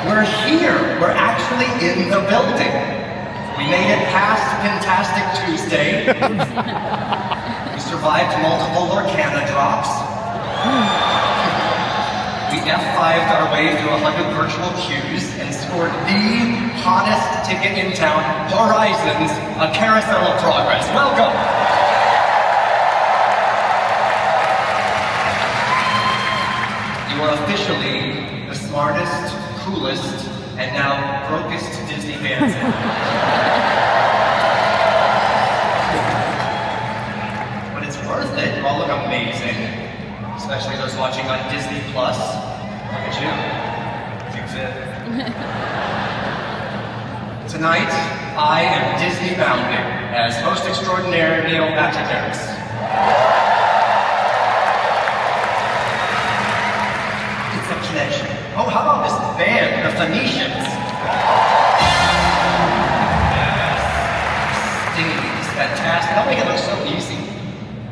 We're here. We're actually in the building. We made it past Fantastic Tuesday. We survived multiple Lorcana drops. We F5'd our way through 100 virtual queues and scored the hottest ticket in town, Horizons, a carousel of progress. Welcome! You are officially the smartest, coolest, and now brokest Disney fans. But it's worth it. You all look amazing. Especially those watching on Disney Plus. Look at you. You fit. Tonight, I am Disney bounding as host extraordinaire Neil Patrick Harris. It's a pleasure. Oh, how about this band, the Phoenicians? Yes. Stinging is fantastic. Don't make it look so easy.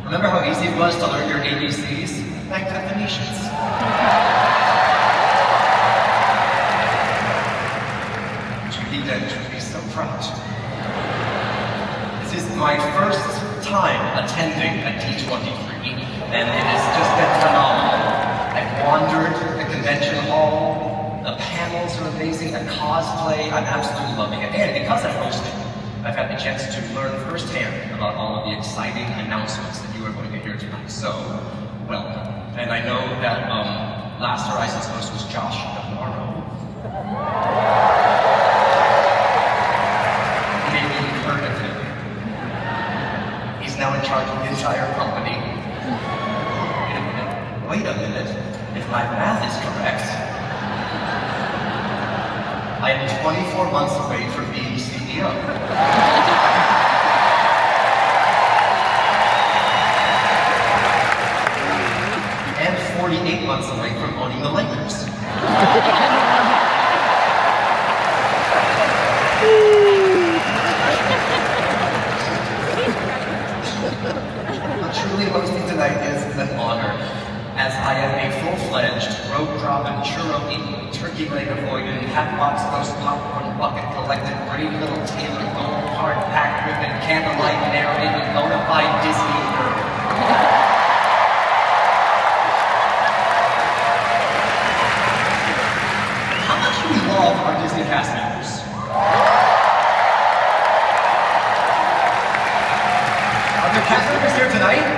Remember how easy it was to learn your ABCs? Back to the Phoenicians. Judy Dench would be so proud. This is my first time attending a D23, and it has just been phenomenal. I've wandered the convention hall, the panels are amazing, the cosplay, I'm absolutely loving it. And because I'm hosting, I've had the chance to learn firsthand about all of the exciting announcements that you are going to hear tonight. So, welcome. And I know that last Horizons host was Josh tomorrow. Maybe you've heard of him. He's now in charge of the entire company. Wait a minute. If my math is correct, I am 24 months away from being CEO. And 48 months away from owning the Lakers. Truly hosting tonight is an honor, as I am a full-fledged, rope-dropping, churro-eating, turkey leg avoiding, hat-box roast popcorn bucket collected, brave little Taylor gold hard-packed ribbon, candlelight narrated, bona fide Disney nerd. How much do we love our Disney cast members? Are there cast members here tonight?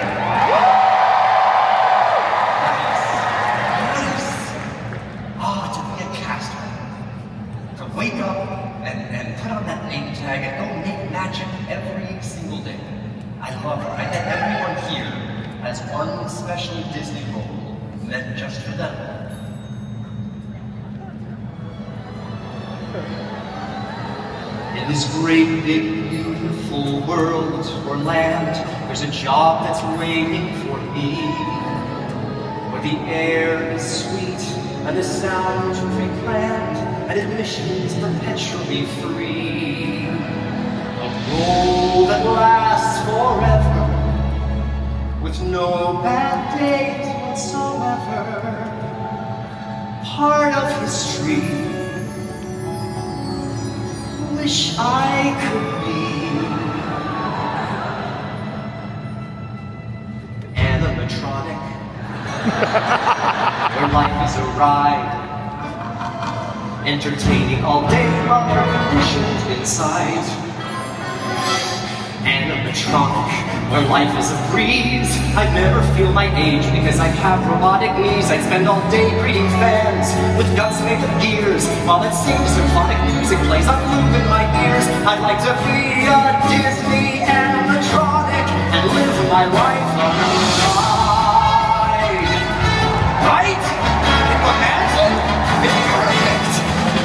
Wake up and put on that name tag and go make magic every single day. I love it. I bet everyone here has one special Disney role meant just for them. In this great, big, beautiful world or land, there's a job that's waiting for me, where the air is sweet and the sound pre-planned, and admission is perpetually free. A role that lasts forever, with no bad days whatsoever. Part of history, wish I could be. Animatronic, where life is a ride, entertaining all day while air conditioned inside. Animatronic, where life is a breeze. I'd never feel my age because I have robotic knees. I'd spend all day greeting fans with guts made of gears, while it seems symphonic music plays on loop in my ears. I'd like to be a Disney animatronic and live my life on a ride. Right? Imagine? It's perfect.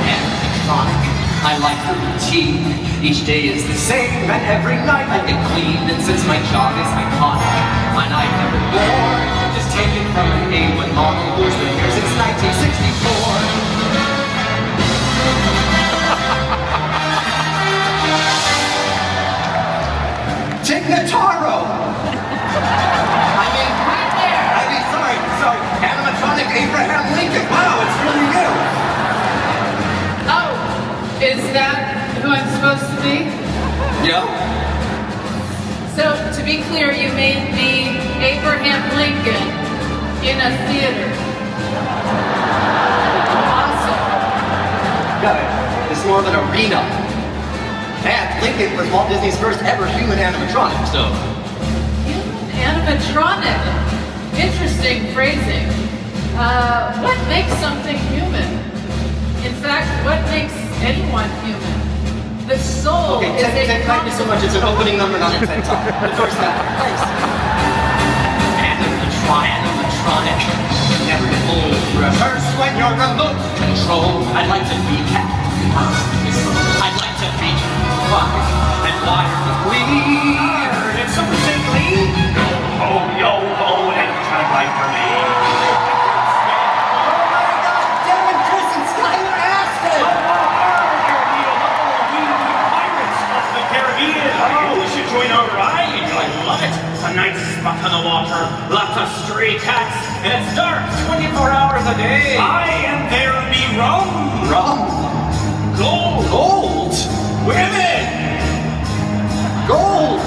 Animatronic, I like the routine. Each day is the same, and every night I get clean. And since my job is iconic, and I'm never bored, just take it from an A1 model who's been here since 1964. Take Nataro! sorry, animatronic Abraham Lincoln. Wow, it's really you. me? Yeah? So, to be clear, you made me Abraham Lincoln in a theater. Awesome. Yeah, it's more of an arena. And Lincoln was Walt Disney's first ever human animatronic, so... Human animatronic. Interesting phrasing. What makes something human? In fact, what makes anyone human? The soul Okay, is a thank you so much. It's an opening number, not a TED Talk. The first half. Thanks. Animatronic. Never get old. Reverse when you're remote control. I'd like to be cat. I'd like to be fun and wirelessly. It's something Glee. Yo ho, animatronic life for me. Oh my God, Devin, Chris, and Skylar Aston. Oh, we should join our ride. I love it. It's a nice spot on the water, lots of stray cats, and it's dark 24 hours a day. And there'll be rum. Gold. Gold. Women. Gold.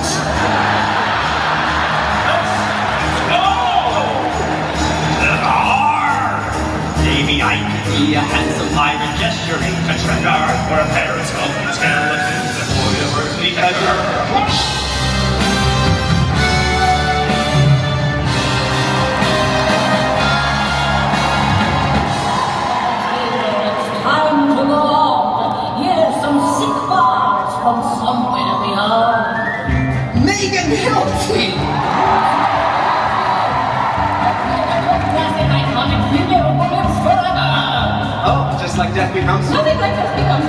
Let's go. Maybe idea handsome pirate gesturing to treasure where a periscope and a skeleton before the earthly treasure. From somewhere beyond. Megan Hilty! Oh, just like death becomes... Nothing like this becomes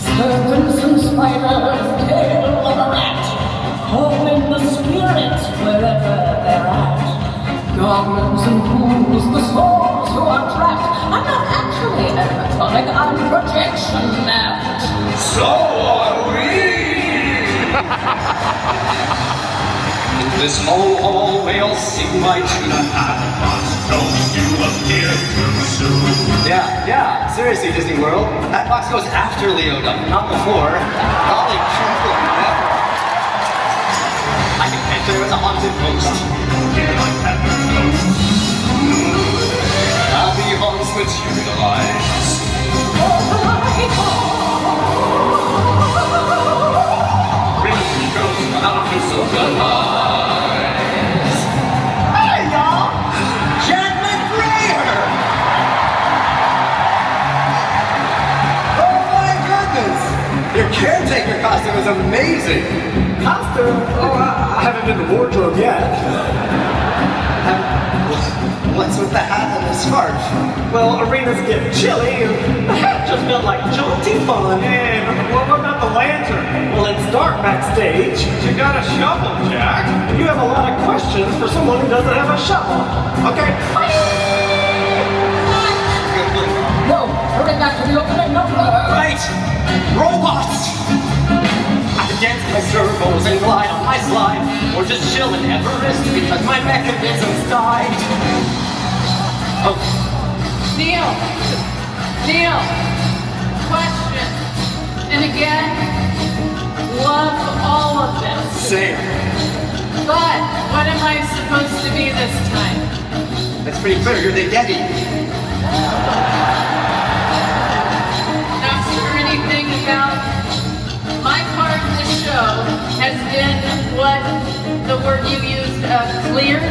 serpents and spiders, tail of a rat, holding the spirits wherever they're at. Goblins and ghouls, the souls who are trapped. I'm not actually animatronic, I'm projection mapped. So are we! In this hallway I'll sing my tune. Don't you appear too soon? Yeah, seriously, Disney World. That box goes after Leota, not before. Golly, truthful, never. I can enter as a haunted ghost. Happy haunts materialize. Bring the ghost out of so good eyes. Hey, y'all! Jack McBrayer! Oh my goodness! Your caretaker costume is amazing! Costume? Oh, I haven't been to wardrobe yet. What's with the hat and the scarf? Well, arenas get chilly, and the hat just felt like jaunty fun. And what about the lantern? Well, it's dark backstage. You got a shovel, Jack. You have a lot of questions for someone who doesn't have a shovel. Okay. No, hurry back to the opening number. Right! Robots! I can dance my servos and glide on my slide, or just chill in Everest because my mechanisms died. Oh. Neil, question. And again, love all of this. Same. But what am I supposed to be this time? That's pretty clear, you're the Yeti. Not sure anything about my part in the show has been what the word you used, clear?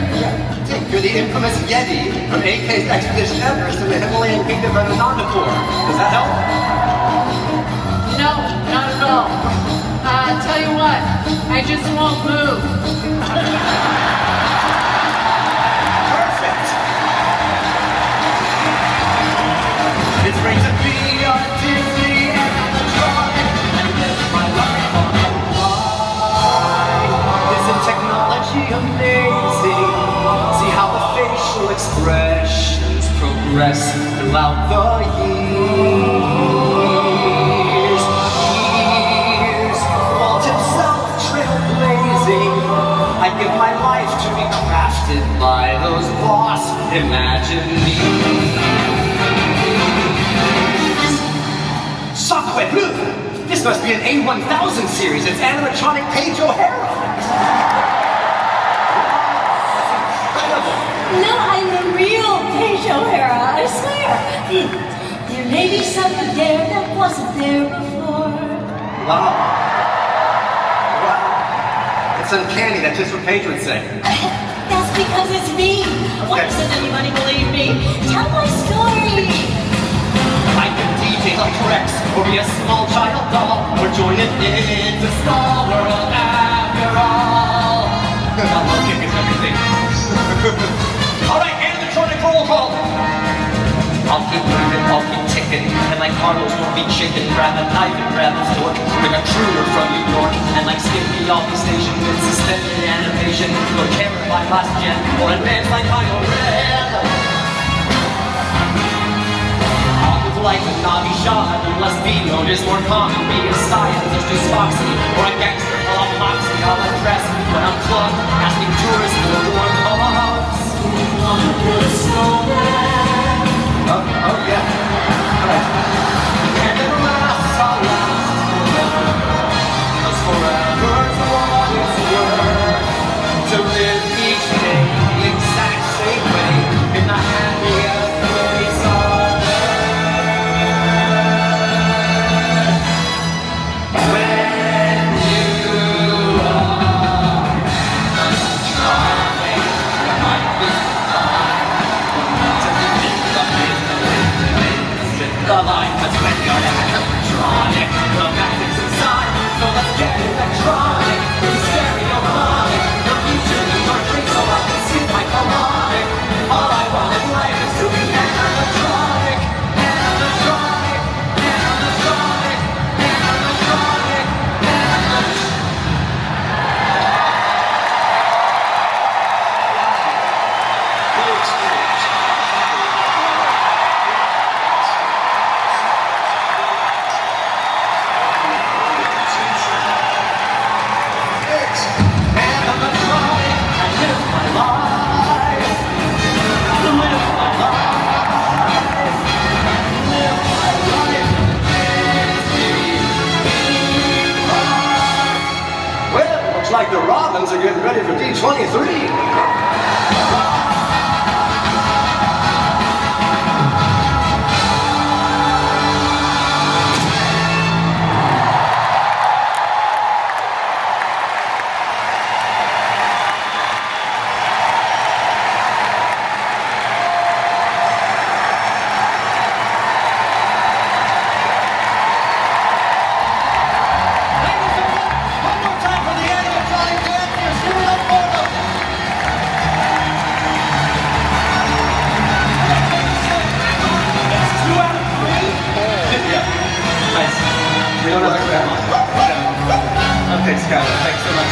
You're the infamous Yeti from AK's Expedition Everest in the Himalayan kingdom of Anandapur. Does that help? No, not at all. Tell you what, I just won't move. Perfect! It's great to be a Disney animatronic and live my life on a ride. Isn't technology amazing? See how the facial expressions progress throughout the years. Walt himself trailblazing. I give my life to be crafted by those boss Imagineers. Wait, this must be an A1000 series. It's animatronic Paige O'Hara. No, I'm the real Paige O'Hara, I swear. There may be something there that wasn't there before. Wow. It's uncanny, that's just what Paige would say. That's because it's me. Why doesn't anybody believe me? Tell my story. I can DJ like Rex, or be a small child doll, or join it in the small world after all. I love kick is everything. Alright, animatronic roll call. I'll keep moving, I'll keep ticking, and like Carlos won't be chicken. Grab a knife and grab a fork, bring a crooner from New York, and like Skippy, I'll be stationed with suspended animation, or camera by last gen, or advanced like Kylo Ren. I'll move like a Navi shot, unless being known is more common. Be a scientist, just Foxy, or a gangster full of moxie. I'll undress when I'm clubbed, asking tourists for warm hugs. Oh yeah. Alright. And the last I'll last forever. 'Cause forever's what it's worth. To live each day the exact same way in the happiest place on earth. When you are trying, you might be the line between your animatronic. The magic's inside, so let's get electronic. Stereophonic, the future needs our drink, so I can see my colonic. All I want in life is to be animatronic. Animatronic, animatronic, animatronic, animatronic. Like the Robins are getting ready for D23. Okay, Scott, thanks so much.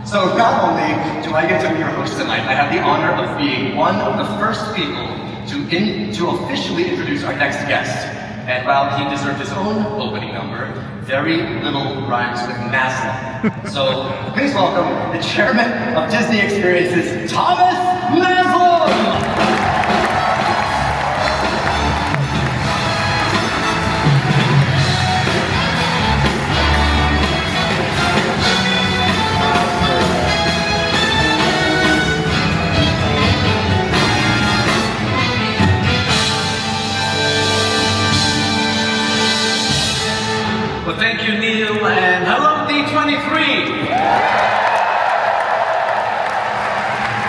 So not only do I get to be your host tonight, I have the honor of being one of the first people to officially introduce our next guest. And while he deserved his own opening number, very little rhymes with Maslow. So please welcome the chairman of Disney Experiences, Thomas Maslow! Well, thank you, Neil, and hello, D23!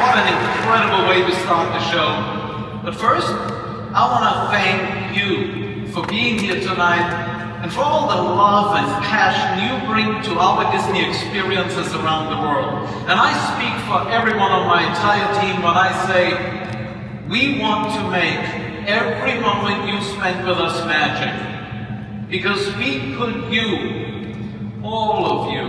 What an incredible way to start the show. But first, I want to thank you for being here tonight and for all the love and passion you bring to our Disney experiences around the world. And I speak for everyone on my entire team when I say, we want to make every moment you spend with us magic. Because we put you, all of you,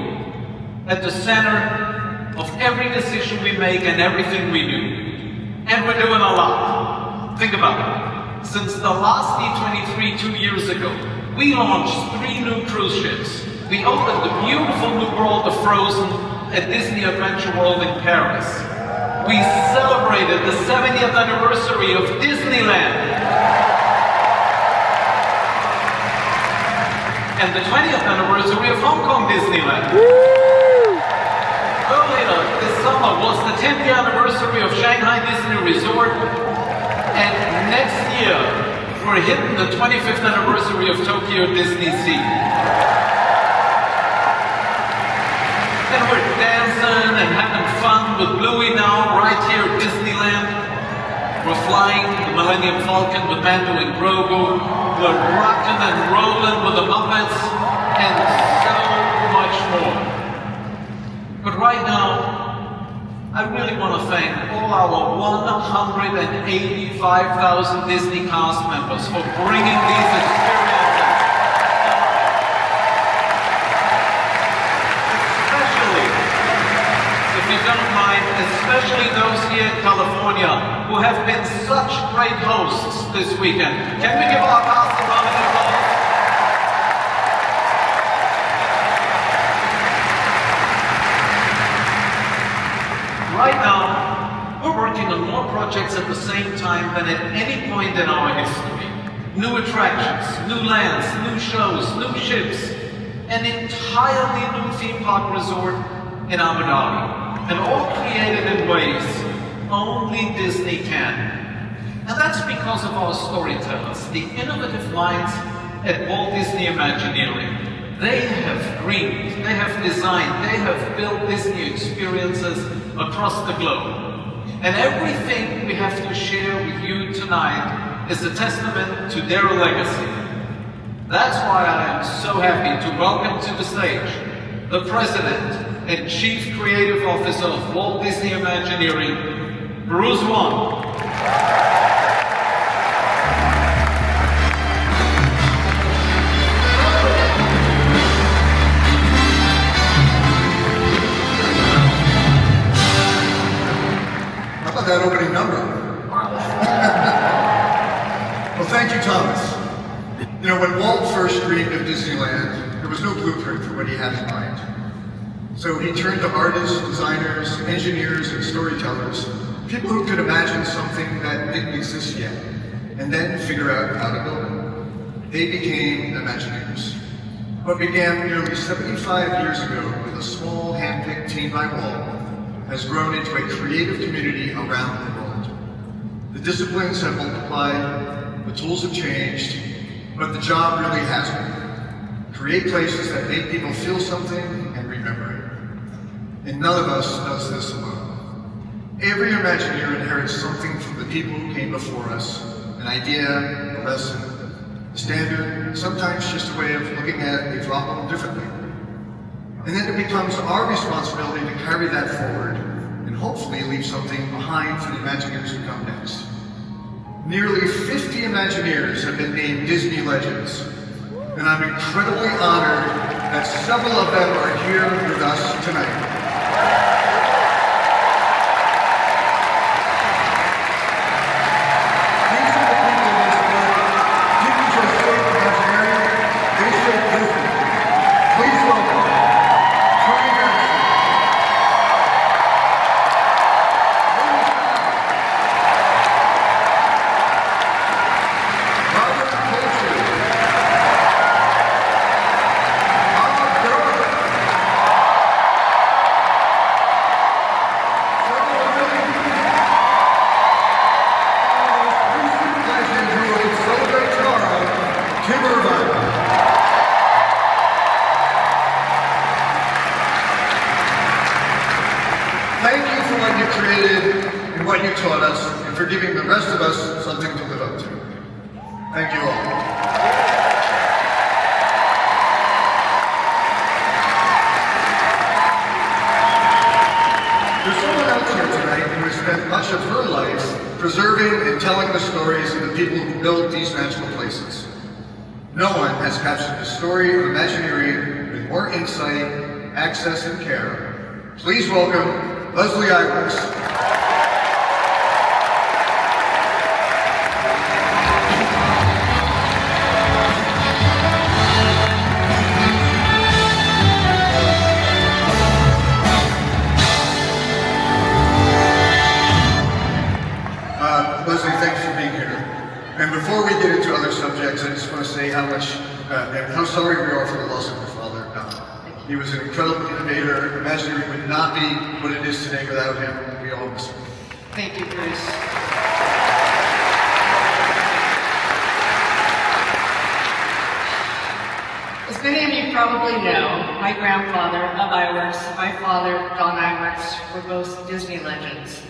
at the center of every decision we make and everything we do. And we're doing a lot. Think about it. Since the last D23 2 years ago, we launched 3 new cruise ships. We opened the beautiful new world of Frozen at Disney Adventure World in Paris. We celebrated the 70th anniversary of Disneyland and the 20th anniversary of Hong Kong Disneyland. Earlier this summer was the 10th year anniversary of Shanghai Disney Resort, and next year we're hitting the 25th anniversary of Tokyo Disney Sea. And we're dancing and having fun with Bluey now, right here at Disneyland. We're flying the Millennium Falcon with Mando and Grogu. We're rocking and rolling with the Muppets, and so much more. But right now, I really want to thank all our 185,000 Disney cast members for bringing these experiences. If you don't mind, especially those here in California who have been such great hosts this weekend. Can we give our cast a round of applause? Right now, we're working on more projects at the same time than at any point in our history. New attractions, new lands, new shows, new ships, an entirely new theme park resort in Abu Dhabi. And all created in ways only Disney can. And that's because of our storytellers, the innovative minds at Walt Disney Imagineering. They have dreamed, they have designed, they have built Disney experiences across the globe. And everything we have to share with you tonight is a testament to their legacy. That's why I am so happy to welcome to the stage the President and Chief Creative Officer of Walt Disney Imagineering, Bruce Wong. How about that opening number? Well, thank you, Thomas. You know, when Walt first dreamed of Disneyland, there was no blueprint for what he had in mind. So he turned to artists, designers, engineers, and storytellers, people who could imagine something that didn't exist yet, and then figure out how to build it. They became Imagineers. What began nearly 75 years ago with a small hand-picked team by Walt has grown into a creative community around the world. The disciplines have multiplied, the tools have changed, but the job really hasn't. Create places that make people feel something and remember it. And none of us does this alone. Every Imagineer inherits something from the people who came before us. An idea, a lesson, a standard, sometimes just a way of looking at a problem differently. And then it becomes our responsibility to carry that forward and hopefully leave something behind for the Imagineers who come next. Nearly 50 Imagineers have been named Disney Legends, and I'm incredibly honored that several of them are here with us tonight. These are the people that didn't just shape Imagineering, they shaped Disney. Please welcome Tony Braxton, Robert Coltrane, thank you for what you created and what you taught us, and for giving the rest of us something to live up to. Thank you all. There's someone else here tonight who has spent much of her life preserving and telling the stories of the people who build these magical places. No one has captured the story of Imagineering with more insight, access, and care. Please welcome Leslie Iwerks. Leslie, thanks for being here. And before we get into other subjects, I just want to say how much, and how sorry we are for the loss of your father. He was an incredible innovator. Imagineering would not be what it is today without him. We all miss him. Thank you, Bruce. As many of you probably know, my grandfather, Ub Iwerks, my father, Don Iwerks, were both Disney legends.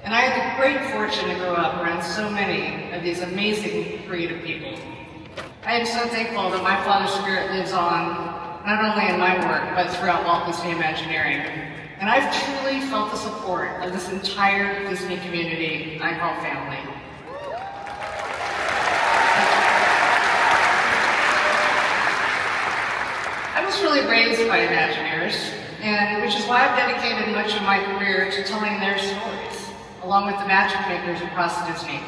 And I had the great fortune to grow up around so many of these amazing creative people. I am so thankful that my father's spirit lives on, not only in my work, but throughout Walt Disney Imagineering. And I've truly felt the support of this entire Disney community I call family. I was really raised by Imagineers, and which is why I've dedicated much of my career to telling their stories, along with the magic makers across Disney.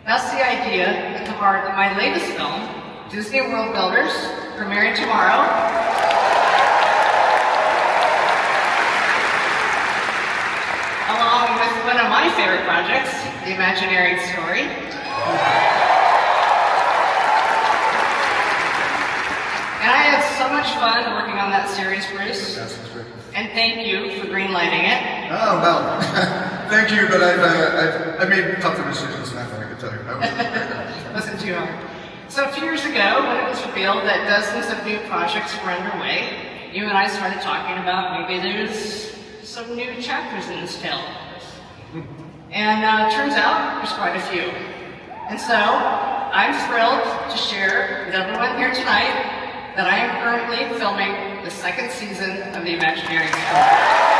That's the idea at the heart of my latest film, Disney World Builders, premiering tomorrow. Along with one of my favorite projects, the Imagineering Story. And I had so much fun working on that series, Bruce. And thank you for greenlighting it. Oh, well, thank you, but I've made tougher decisions than I can tell you. Wasn't too hard. So a few years ago, when it was revealed that dozens of new projects were underway, you and I started talking about maybe there's some new chapters in this tale. And turns out there's quite a few. And so I'm thrilled to share with everyone here tonight that I am currently filming the second season of the Imagineering Story.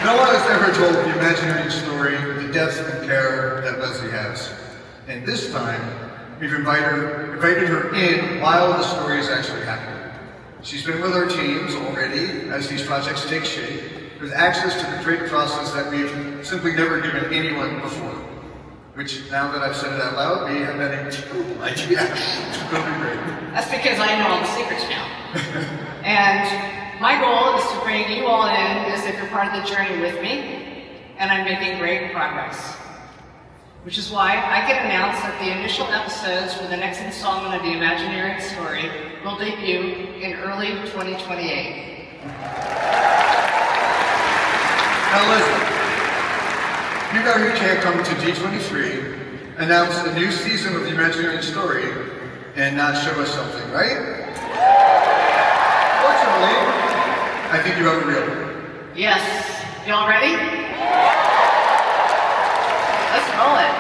No one has ever told the Imagineering Story with the depth and care that Leslie has. And this time, we've invited her in while the story is actually happening. She's been with our teams already as these projects take shape, with access to the creative process that we've simply never given anyone before. Which, now that I've said it out loud, may have been a terrible idea. It'll be great. That's because I know all the secrets now. And my goal is to bring you all in as if you're part of the journey with me, and I'm making great progress. Which is why I can announce that the initial episodes for the next installment of the Imagineering Story will debut in early 2028. Now listen, you know you can't come to D23, announce a new season of the Imagineering Story, and not show us something, right? Fortunately, I think you have a real one. Yes. Y'all ready? Let's roll it.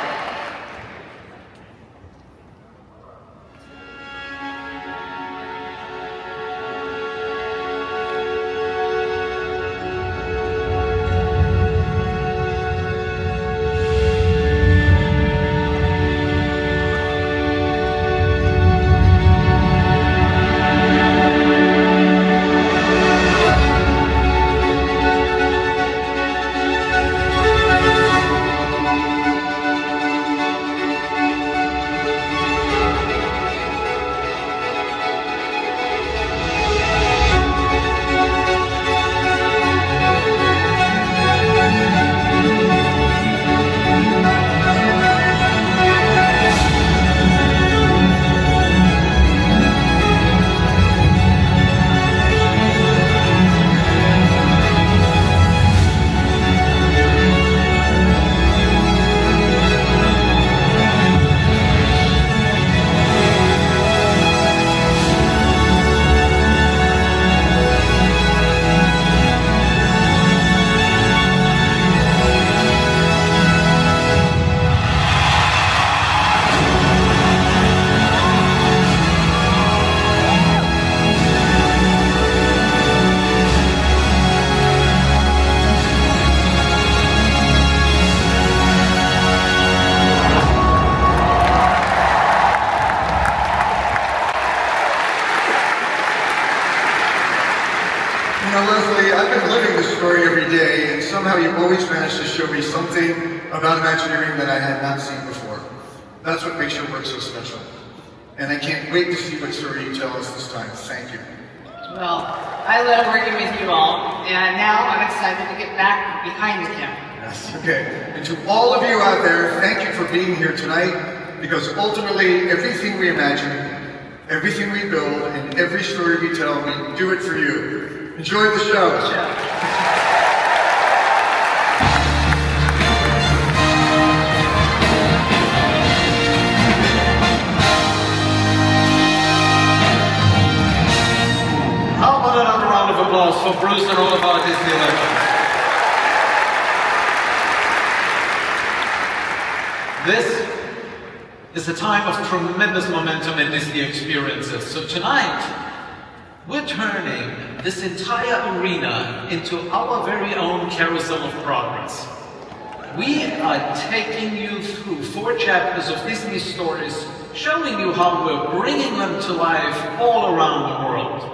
Somehow you always manage to show me something about Imagineering that I had not seen before. That's what makes your work so special. And I can't wait to see what story you tell us this time. Thank you. Well, I love working with you all, and now I'm excited to get back behind the camera. Yes, okay. And to all of you out there, thank you for being here tonight, because ultimately, everything we imagine, everything we build, and every story we tell, we do it for you. Enjoy the show. How about another round of applause for Bruce and all of our Disney legends? This is a time of tremendous momentum in Disney experiences. So tonight, we're turning this entire arena into our very own carousel of progress. We are taking you through 4 chapters of Disney stories, showing you how we're bringing them to life all around the world.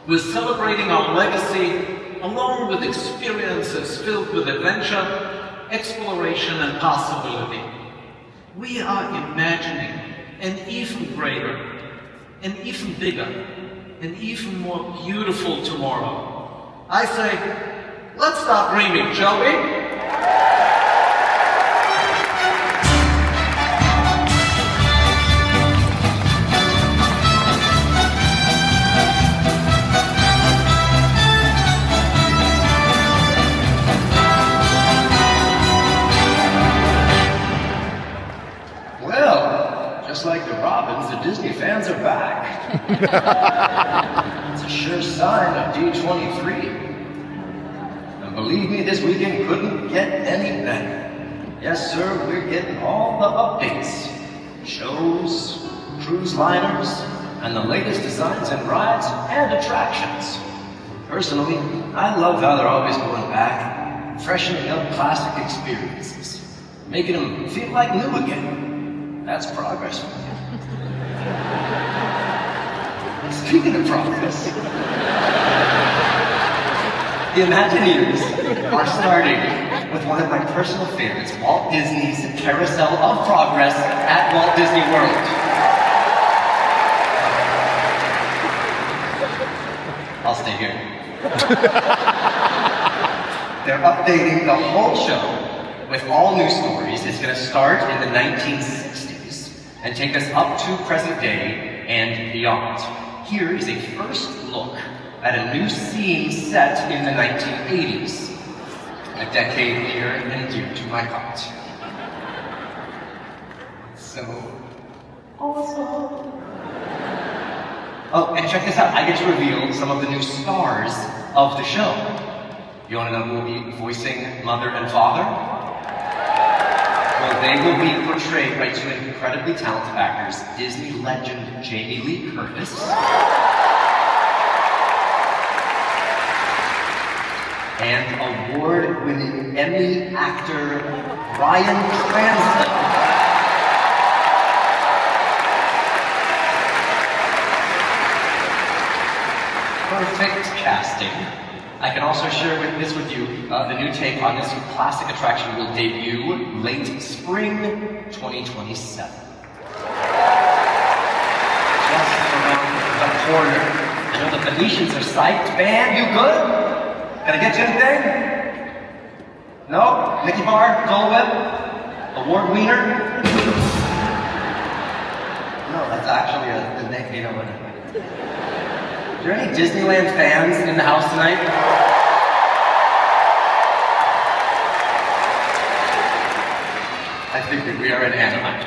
We're celebrating our legacy along with experiences filled with adventure, exploration, and possibility. We are imagining an even greater, an even bigger, an even more beautiful tomorrow. I say, let's start dreaming, shall we? Just like the Robins, the Disney fans are back. It's a sure sign of D23. And believe me, this weekend couldn't get any better. Yes, sir, we're getting all the updates. Shows, cruise liners, and the latest designs and rides and attractions. Personally, I love how they're always going back, freshening up classic experiences, making them feel like new again. That's progress for you. Speaking of progress, the Imagineers are starting with one of my personal favorites, Walt Disney's Carousel of Progress at Walt Disney World. I'll stay here. They're updating the whole show with all new stories. It's going to start in the 1960s and take us up to present day and beyond. Here is a first look at a new scene set in the 1980s, a decade near and dear to my heart. So awesome. Oh, and check this out. I get to reveal some of the new stars of the show. You want to know who will be voicing Mother and Father? Well, they will be portrayed by 2 incredibly talented actors, Disney legend Jamie Lee Curtis and award-winning Emmy actor Bryan Cranston. Perfect casting. I can also share this with you. The new take on this classic attraction will debut late spring 2027. Just around the corner. I know the Venetians are psyched. Band, you good? Can I get you anything? No? Mickey Bar? Dole Whip? Award Wiener? No, that's actually the name, you know what? Are there any Disneyland fans in the house tonight? I figured we are in Anaheim.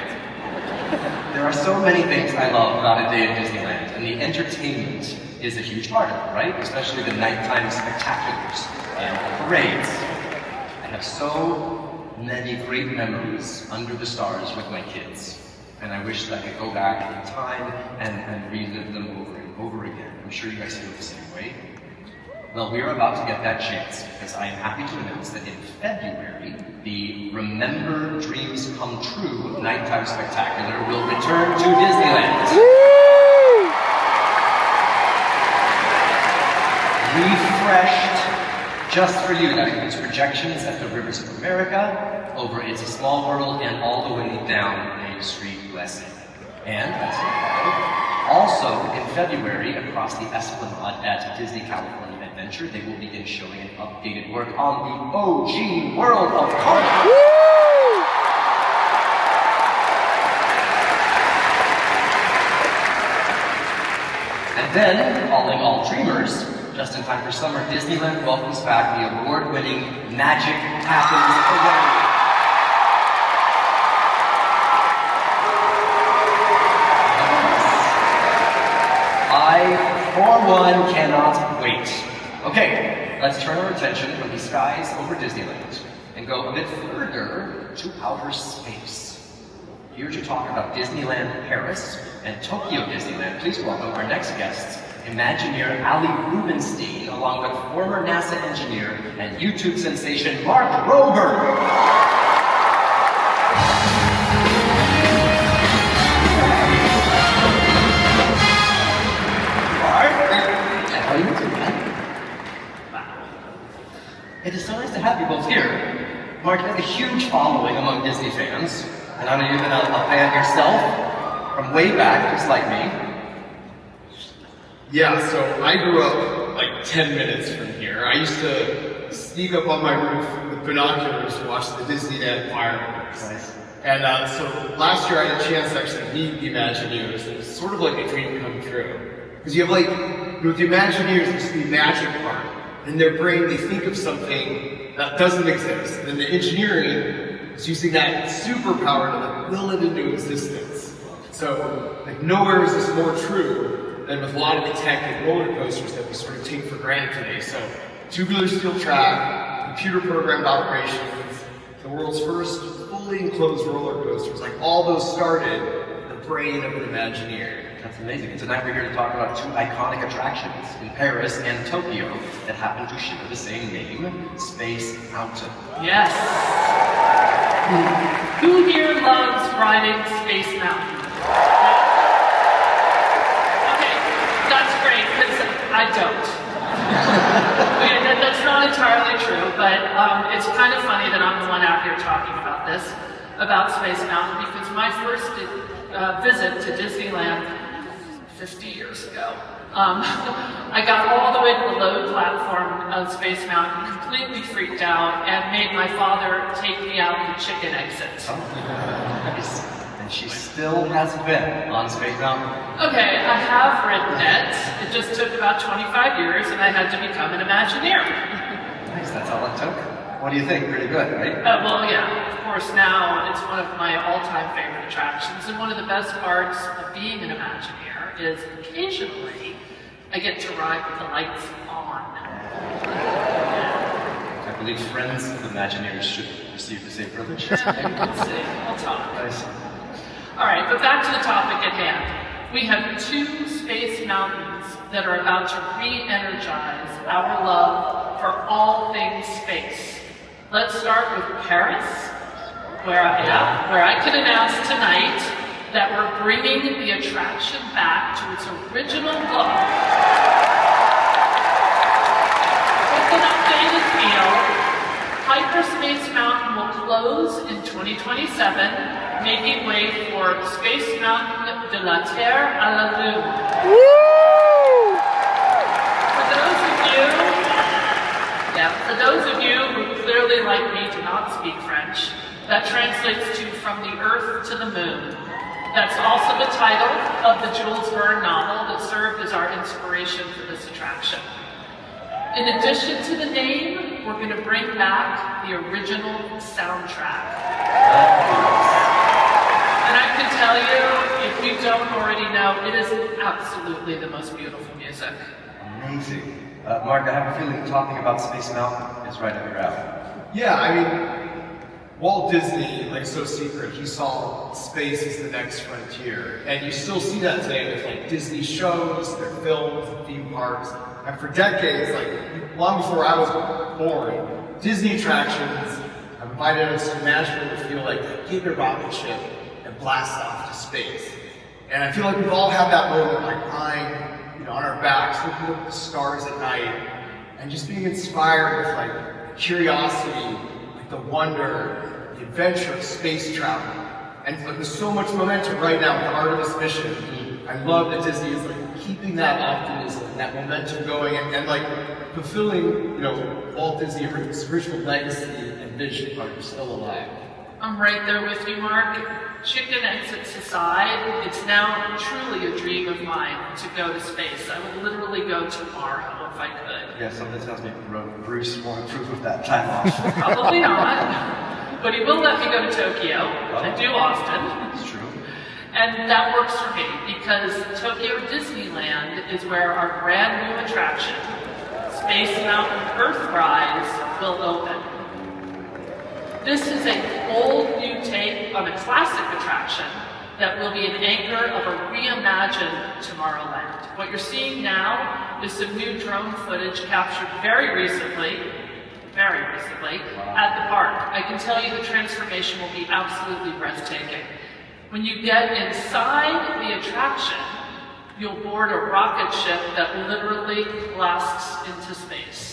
There are so many things I love about a day in Disneyland, and the entertainment is a huge part of it, right? Especially the nighttime spectaculars and parades. I have so many great memories under the stars with my kids, and I wish that I could go back in time and relive them over and over again. I'm sure you guys feel the same way. Well, we're about to get that chance because I am happy to announce that in February, the Remember Dreams Come True Nighttime Spectacular will return to Disneyland. Woo! Refreshed just for you. That includes projections at the Rivers of America, over It's a Small World, and all the way down Main Street, USA. And that's it. Also, in February, across the Esplanade at Disney California Adventure, they will begin showing an updated work on the OG World of Color. And then, calling all dreamers, just in time for summer, Disneyland welcomes back the award-winning Magic Happens Parade. I, for one, cannot wait. Okay, let's turn our attention from the skies over Disneyland and go a bit further to outer space. Here to talk about Disneyland Paris and Tokyo Disneyland, please welcome our next guests, Imagineer Ali Rubenstein, along with former NASA engineer and YouTube sensation Mark Rober. How are you doing, man? Wow. It is so nice to have you both here. Mark, you have a huge following among Disney fans, and I know you've been a fan yourself from way back, just like me. Yeah, so I grew up like 10 minutes from here. I used to sneak up on my roof with binoculars to watch the Disneyland fireworks. Nice. And so last year I had a chance to actually meet the Imagineers. It was sort of like a dream come true. Because you have like, with the Imagineers, it's the magic part. In their brain, they think of something that doesn't exist. And then the engineering is using that superpower to like will it into existence. So like nowhere is this more true than with a lot of the tech and roller coasters that we sort of take for granted today. So tubular steel track, computer programmed operations, the world's first fully enclosed roller coasters, like all those started in the brain of an Imagineer. That's amazing. And tonight we're here to talk about two iconic attractions in Paris and Tokyo that happen to share the same name, Space Mountain. Yes. Who here loves riding Space Mountain? Okay, that's great, because I don't. Okay, that's not entirely true, but it's kind of funny that I'm the one out here talking about this, about Space Mountain, because my first visit to Disneyland 50 years ago, I got all the way to the load platform of Space Mountain, completely freaked out, and made my father take me out the chicken exit. Oh, nice. And she still has been on Space Mountain. Okay, I have ridden it. It just took about 25 years, and I had to become an Imagineer. Nice, that's all it took. What do you think? Pretty good, right? Well, yeah, of course, now it's one of my all-time favorite attractions, and one of the best parts of being an Imagineer is occasionally I get to ride with the lights on. I believe friends of Imagineers should receive the same privilege. Let's see, we'll talk. Nice. All right, but back to the topic at hand. We have two space mountains that are about to re-energize our love for all things space. Let's start with Paris, where I can announce tonight that we're bringing the attraction back to its original look. With an updated feel, Hyperspace Mountain will close in 2027, making way for Space Mountain de la Terre à la Lune. For those of you who clearly, like me, do not speak French, that translates to From the Earth to the Moon. That's also the title of the Jules Verne novel that served as our inspiration for this attraction. In addition to the name, we're going to bring back the original soundtrack. And I can tell you, if you don't already know, it is absolutely the most beautiful music. Amazing. Mark, I have a feeling talking about Space Mountain is right up your alley. Yeah, I mean, Walt Disney, like So Secret, he saw space as the next frontier. And you still see that today with like Disney shows, their films, theme parks. And for decades, like long before I was born, Disney attractions have invited us to imagine what it would feel like to get your rocket ship and blast off to space. And I feel like we've all had that moment, like lying, on our backs, looking up at the stars at night, and just being inspired with like curiosity, like the wonder, the adventure of space travel. And like, there's so much momentum right now with the Artemis mission. I love that Disney is like keeping that optimism, that momentum going, and like fulfilling, you know, Walt Disney's original legacy and vision are still alive. I'm right there with you, Mark. Chicken exits aside, it's now truly a dream of mine to go to space. I would literally go tomorrow if I could. Yeah, something tells me Bruce won't approve of that time off. Probably not. But he will let me go to Tokyo, which I do often. It's true. And that works for me because Tokyo Disneyland is where our brand new attraction, Space Mountain Earthrise, will open. This is a bold new take on a classic attraction that will be an anchor of a reimagined Tomorrowland. What you're seeing now is some new drone footage captured very recently, at the park. I can tell you the transformation will be absolutely breathtaking. When you get inside the attraction, you'll board a rocket ship that literally blasts into space.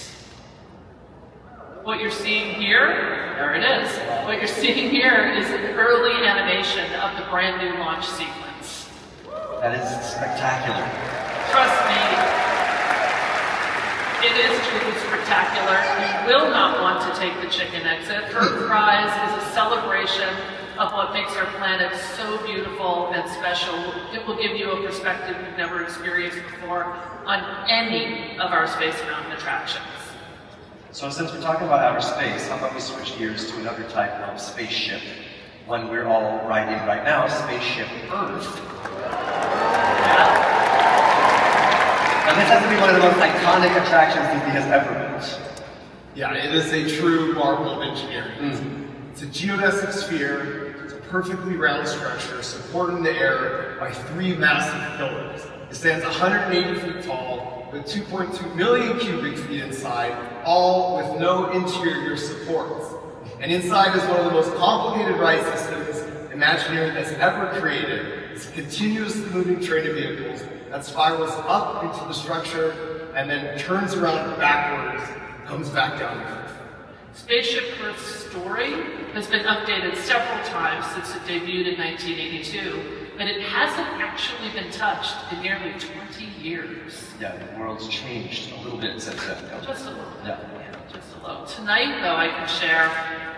What you're seeing here, there it is. What you're seeing here is an early animation of the brand new launch sequence. That is spectacular. Trust me, it is truly spectacular. You will not want to take the chicken exit. Earthrise is a celebration of what makes our planet so beautiful and special. It will give you a perspective you've never experienced before on any of our Space Mountain attractions. So since we're talking about outer space, how about we switch gears to another type of spaceship, one we're all riding right now, Spaceship Earth. Now this has to be one of the most iconic attractions Disney has ever built. Yeah, it is a true marvel of engineering. It's a geodesic sphere, it's a perfectly round structure supported in the air by 3 massive pillars. It stands 180 feet tall, with 2.2 million cubic feet inside, all with no interior supports. And inside is one of the most complicated ride systems Imagineering has ever created. It's a continuously moving train of vehicles that spirals up into the structure and then turns around backwards, comes back down to Earth. Spaceship Earth's story has been updated several times since it debuted in 1982, but it hasn't actually been touched in nearly 20 years. Yeah, the world's changed a little bit since then. Just a little. Yeah. Just a little. Tonight, though, I can share,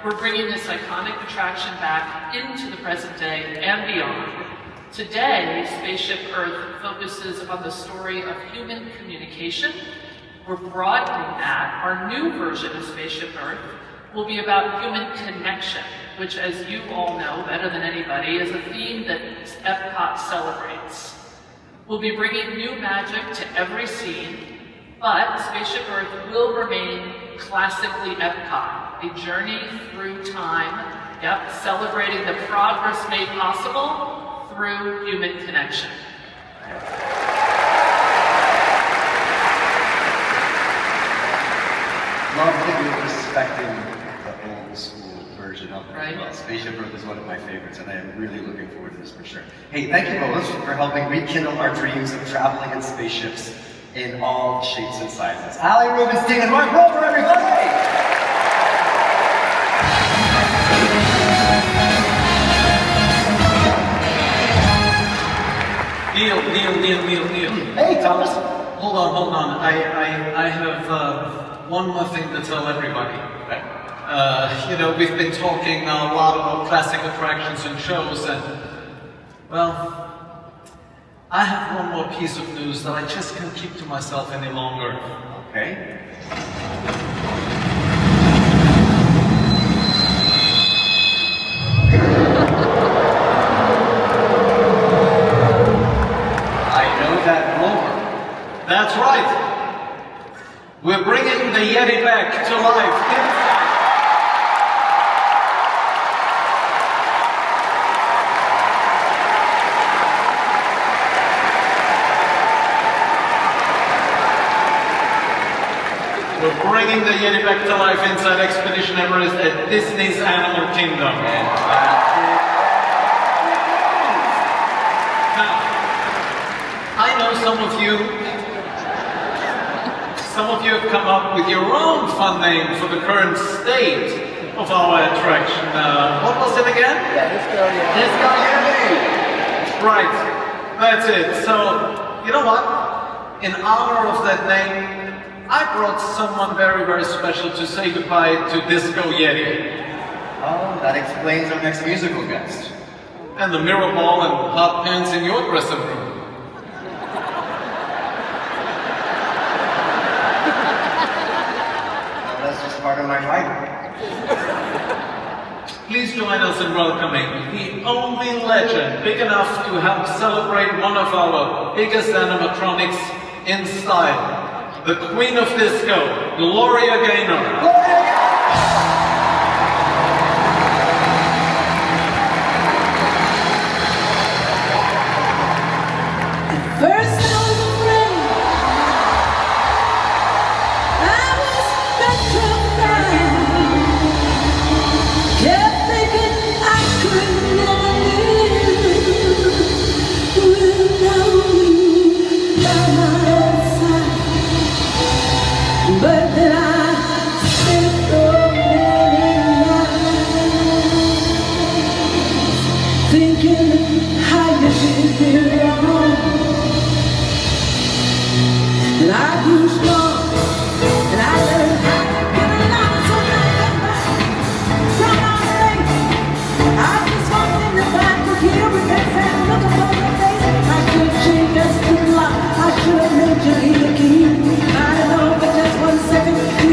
we're bringing this iconic attraction back into the present day and beyond. Today, Spaceship Earth focuses on the story of human communication. We're broadening that. Our new version of Spaceship Earth will be about human connection, which, as you all know better than anybody, is a theme that Epcot celebrates. We'll be bringing new magic to every scene, but Spaceship Earth will remain classically Epcot, a journey through time, celebrating the progress made possible through human connection. Love that you're respecting the old school version of it. Right. Well, Spaceship Earth is one of my favorites, and I am really looking forward to this for sure. Hey, thank you both for helping rekindle our dreams of traveling in spaceships in all shapes and sizes. Allie Rubenstein and Mark Roper, everybody! Neil. Hey, Thomas. Hold on. I have one more thing to tell everybody. You know, we've been talking a lot about classic attractions and shows, and, well, I have one more piece of news that I just can't keep to myself any longer. Okay. That's right. We're bringing the Yeti back to life. We're bringing the Yeti back to life inside Expedition Everest at Disney's Animal Kingdom. Now, I know some of you have come up with your own fun name for the current state of our attraction. What was it again? Disco Yeti. Right. That's it. So, you know what? In honor of that name, I brought someone very, very special to say goodbye to Disco Yeti. Oh, that explains our next musical guest. And the mirror ball and hot pants in your dressing room. Well, that's just part of my fight. Please join us in welcoming the only legend big enough to help celebrate one of our biggest animatronics in style, the Queen of Disco, Gloria Gaynor. First I was afraid, I was petrified, kept thinking I could never live without you by my side. But then I spent so many nights thinking how you did me wrong. And I grew strong, and I learned how to get along. So now I'm back from my mistake. I just walked in the back of here with that sad look upon my face. I should have changed us to the lock. I should have made you leave the key. I don't know, but just 1 second.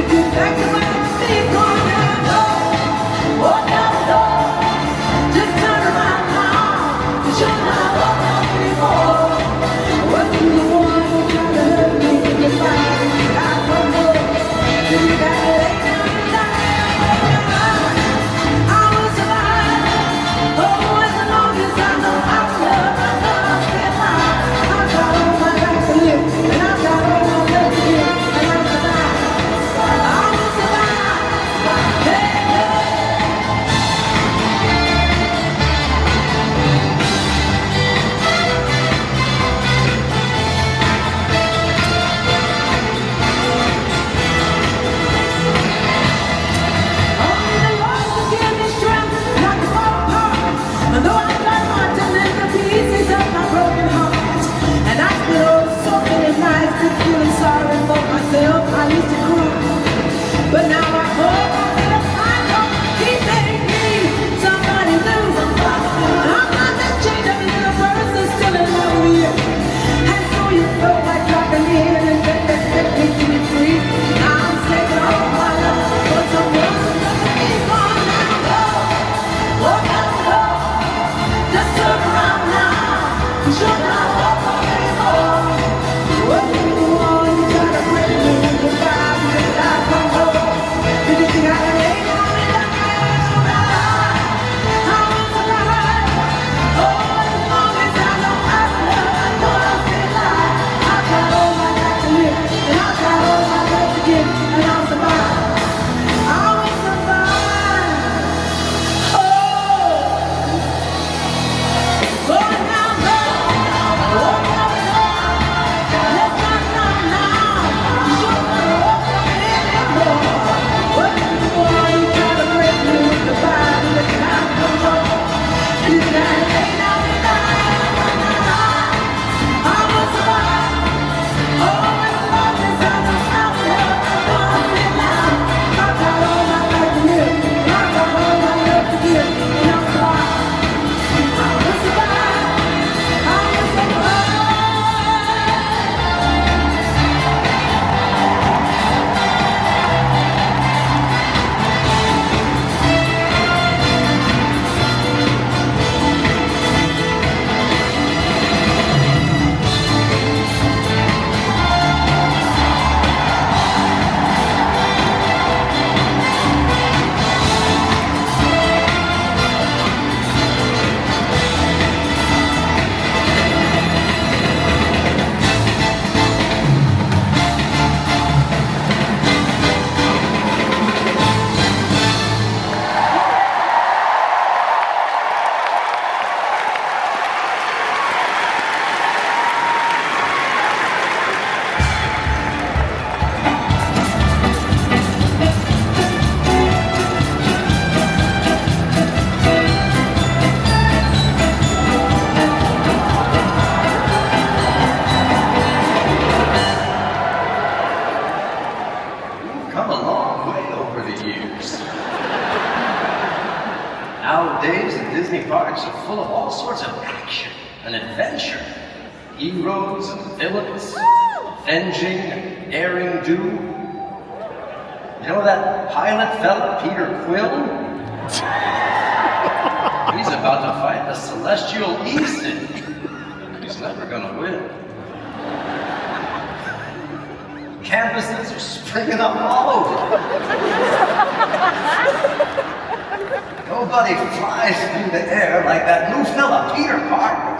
years. Nowadays, the Disney parks are full of all sorts of action and adventure. Heroes and villains, avenging and daring do. You know that pilot fella, Peter Quill? He's about to fight the Celestial Easton. He's never gonna win. Campuses are springing up all over. Nobody flies through the air like that new fella, Peter Parker.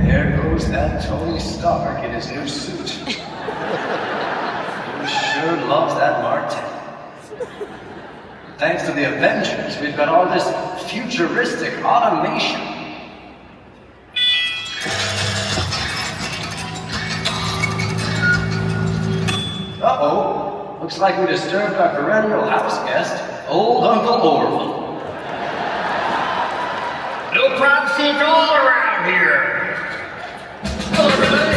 There goes that Tony Stark in his new suit. He sure loves that Martin. Thanks to the Avengers, we've got all this futuristic automation. Uh-oh, looks like we disturbed our perennial house guest, old Uncle Orville. No privacy at all around here. Hello, everybody.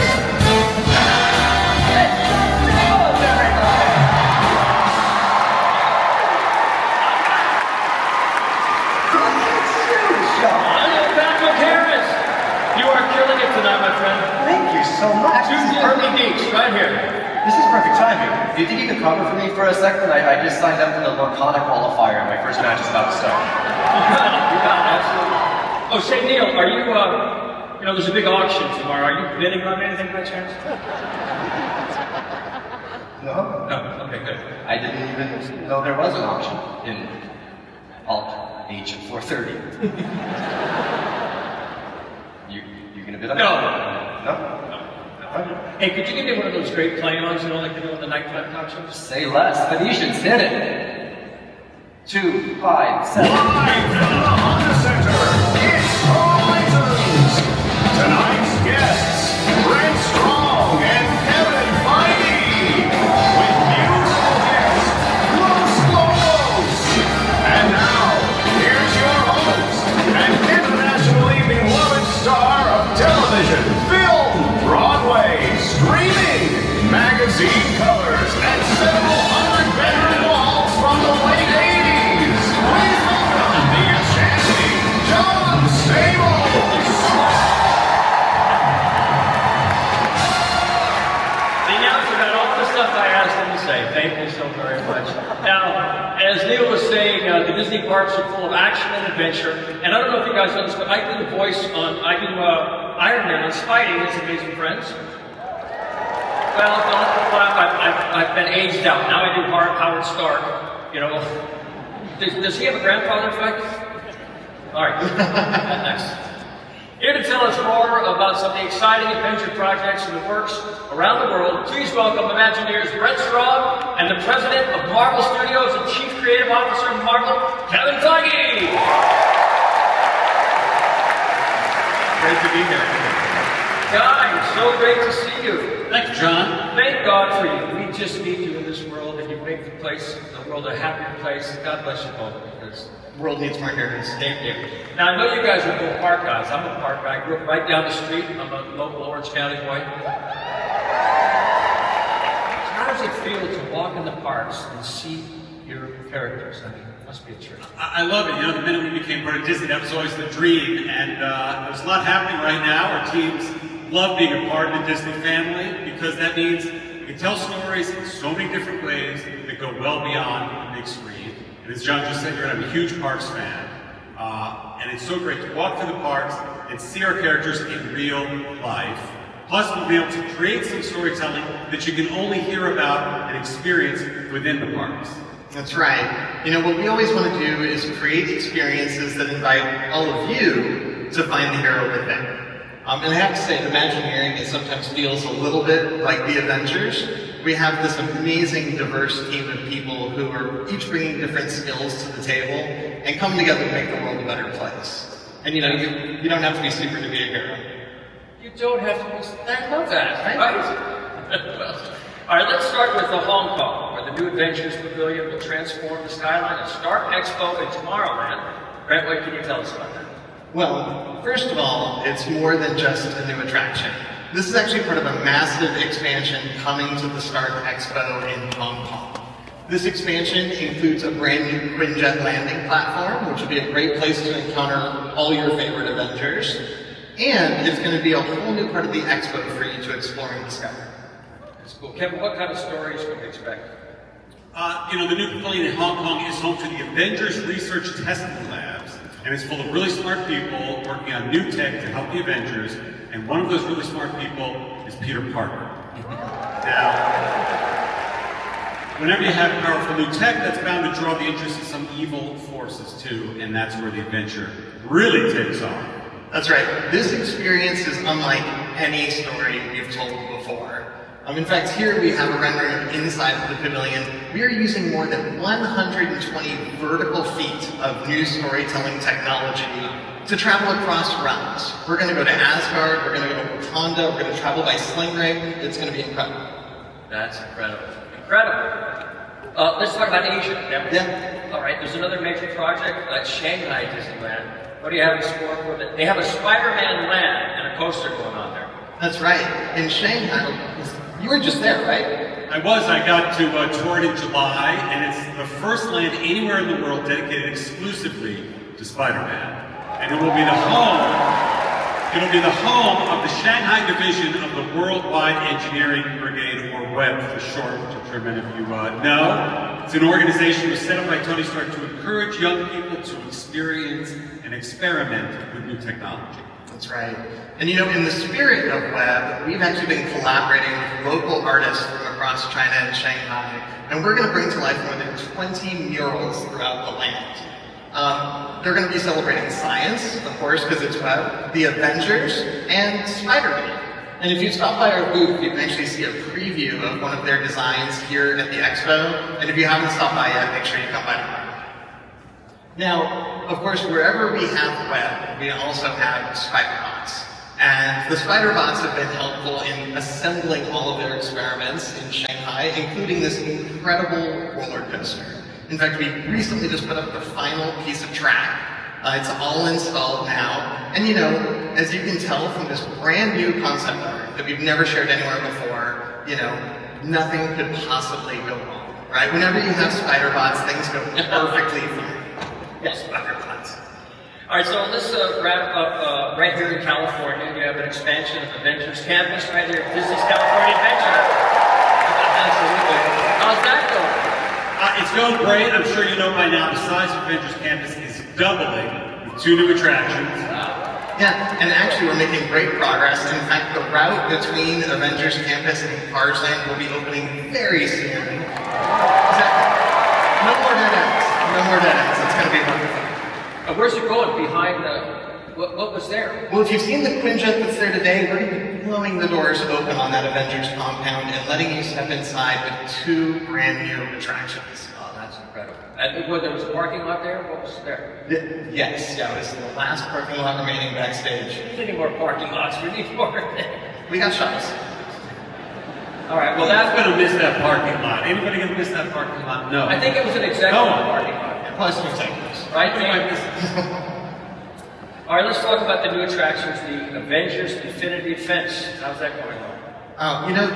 You are killing it tonight, my friend. Thank you so much. This is perfect beach, right here. This is perfect timing. You think you could cover for me for a second? I just signed up for the Laconic qualifier and my first match is about to start. You got it, absolutely. Oh, say, Neil, are you, you know, there's a big auction tomorrow. Are you bidding on anything by chance? No? No, okay, good. I didn't even know there was an auction in Alt H at 4:30. You gonna bid on it? No. No? Hey, could you give me one of those great play-ons, you know, like they do on the nighttime talk shows? Say less. Phoenicians, hit it. 2, 5, 7. Live from the Honda Center, it's Horizons. Tonight's guests, Brent Strong and Kevin Feige. With musical hits, Los Lobos. And now, here's your host, an internationally beloved star of television, film, Broadway, streaming, magazine covers, and several hundred bedroom walls from the late 80s. Please welcome the enchanting John Stamos. The announcer got all the stuff I asked him to say. Thank you so very much. Now, as Neil was saying, the Disney parks are full of action and adventure. And I don't know if you guys know this, but I do the voice on, Iron Man on Spidey and His Amazing Friends. Well, I've been aged out. Now I do Howard Stark. You know, does he have a grandfather fight? All right, next. Here to tell us more about some of the exciting adventure projects in the works around the world, please welcome Imagineers Brent Strong and the President of Marvel Studios and Chief Creative Officer of Marvel, Kevin Feige. Great to be here. Guys, so great to see you. Thanks, John. Thank God for you. We just need you in this world, and you make the world a happier place. God bless you both, because The world needs more heroes. thank you. Now, I know you guys are both park guys. I'm a park guy. I grew up right down the street. I'm a local Orange County boy. How does it feel to walk in the parks and see your characters? I mean, it must be a treat. I love it. You know, the minute we became part of Disney, that was always the dream. And there's a lot happening right now. Our teams love being a part of the Disney family because that means we can tell stories in so many different ways that go well beyond the big screen. And as John just said, you're going to be a huge Parks fan. And it's so great to walk through the parks and see our characters in real life. Plus, we'll be able to create some storytelling that you can only hear about and experience within the parks. That's right. You know, what we always want to do is create experiences that invite all of you to find the hero within. And I have to say, Imagineering, it sometimes feels a little bit like the Avengers. We have this amazing, diverse team of people who are each bringing different skills to the table and come together to make the world a better place. And you know, you don't have to be super to be a hero. You don't have to be... I love that. Right? All right, let's start with the Hong Kong, where the New Adventures Pavilion will transform the skyline of Stark Expo and Tomorrowland. Brent, what can you tell us about that? Well, first of all, it's more than just a new attraction. This is actually part of a massive expansion coming to the Stark Expo in Hong Kong. This expansion includes a brand new Quinjet landing platform, which will be a great place to encounter all your favorite Avengers. And it's going to be a whole new part of the expo for you to explore and discover. That's cool. Kevin, what kind of stories can we expect? The new pavilion in Hong Kong is home to the Avengers Research Testing Labs, and it's full of really smart people working on new tech to help the Avengers, and one of those really smart people is Peter Parker. Now, whenever you have powerful new tech, that's bound to draw the interest of some evil forces too, and that's where the adventure really takes off. That's right. This experience is unlike any story we've told before. In fact, here we have a rendering of inside of the pavilion. We are using more than 120 vertical feet of new storytelling technology to travel across realms. We're going to go to Asgard, we're going to go to Wakanda, we're going to travel by sling ray. It's going to be incredible. That's incredible. Incredible. Let's talk about Asia. Yeah. All right, there's another major project at Shanghai Disneyland. What do you have in store for it? They have a Spider-Man land and a coaster going on there. That's right. In Shanghai, you were just there, right? I was. I got to tour it in July, and it's the first land anywhere in the world dedicated exclusively to Spider-Man. And it will be the home of the Shanghai division of the Worldwide Engineering Brigade, or WEB for short, which I'm sure many of you know. It's an organization that was set up by Tony Stark to encourage young people to experience and experiment with new technology. That's right. And in the spirit of WEB, we've actually been collaborating with local artists from across China and Shanghai, and we're going to bring to life more than 20 murals throughout the land. They're going to be celebrating science, of course, because it's WEB, the Avengers, and Spider-Man. And if you stop by our booth, you can actually see a preview of one of their designs here at the expo. And if you haven't stopped by yet, make sure you come by tomorrow. Now, of course, wherever we have WEB, we also have Spider-Bots. And the Spider-Bots have been helpful in assembling all of their experiments in Shanghai, including this incredible roller coaster. In fact, we recently just put up the final piece of track. It's all installed now. And as you can tell from this brand new concept art that we've never shared anywhere before, nothing could possibly go wrong, right? Whenever you have Spider-Bots, things go perfectly fine. Yes, Spider-Bots. All right, so let's wrap up right here in California. You have an expansion of Avengers Campus right here at Disney's California Adventure. Absolutely. How's that going? It's going great. I'm sure you know by now the size of Avengers Campus is doubling with 2 new attractions. Yeah, and actually we're making great progress. In fact, the route between Avengers Campus and Cars Land will be opening very soon. Exactly. No more dead ends. No more dead ends. It's going to be wonderful. Where's it going? Behind the... What was there? Well, if you've seen the Quinjet that's there today, we're going to be blowing the doors open on that Avengers compound and letting you step inside with 2 brand new attractions. Oh, that's incredible. And there was a parking lot there? What was there? Yes, yeah, it was the last parking lot remaining backstage. We need more parking lots. We need more. We got shops. All right, well, that's going to miss that parking lot. Anybody going to miss that parking lot? No. I think it was an executive parking lot. Plus some executives. Right? All right, let's talk about the new attractions, the Avengers Infinity Defense. How's that going on?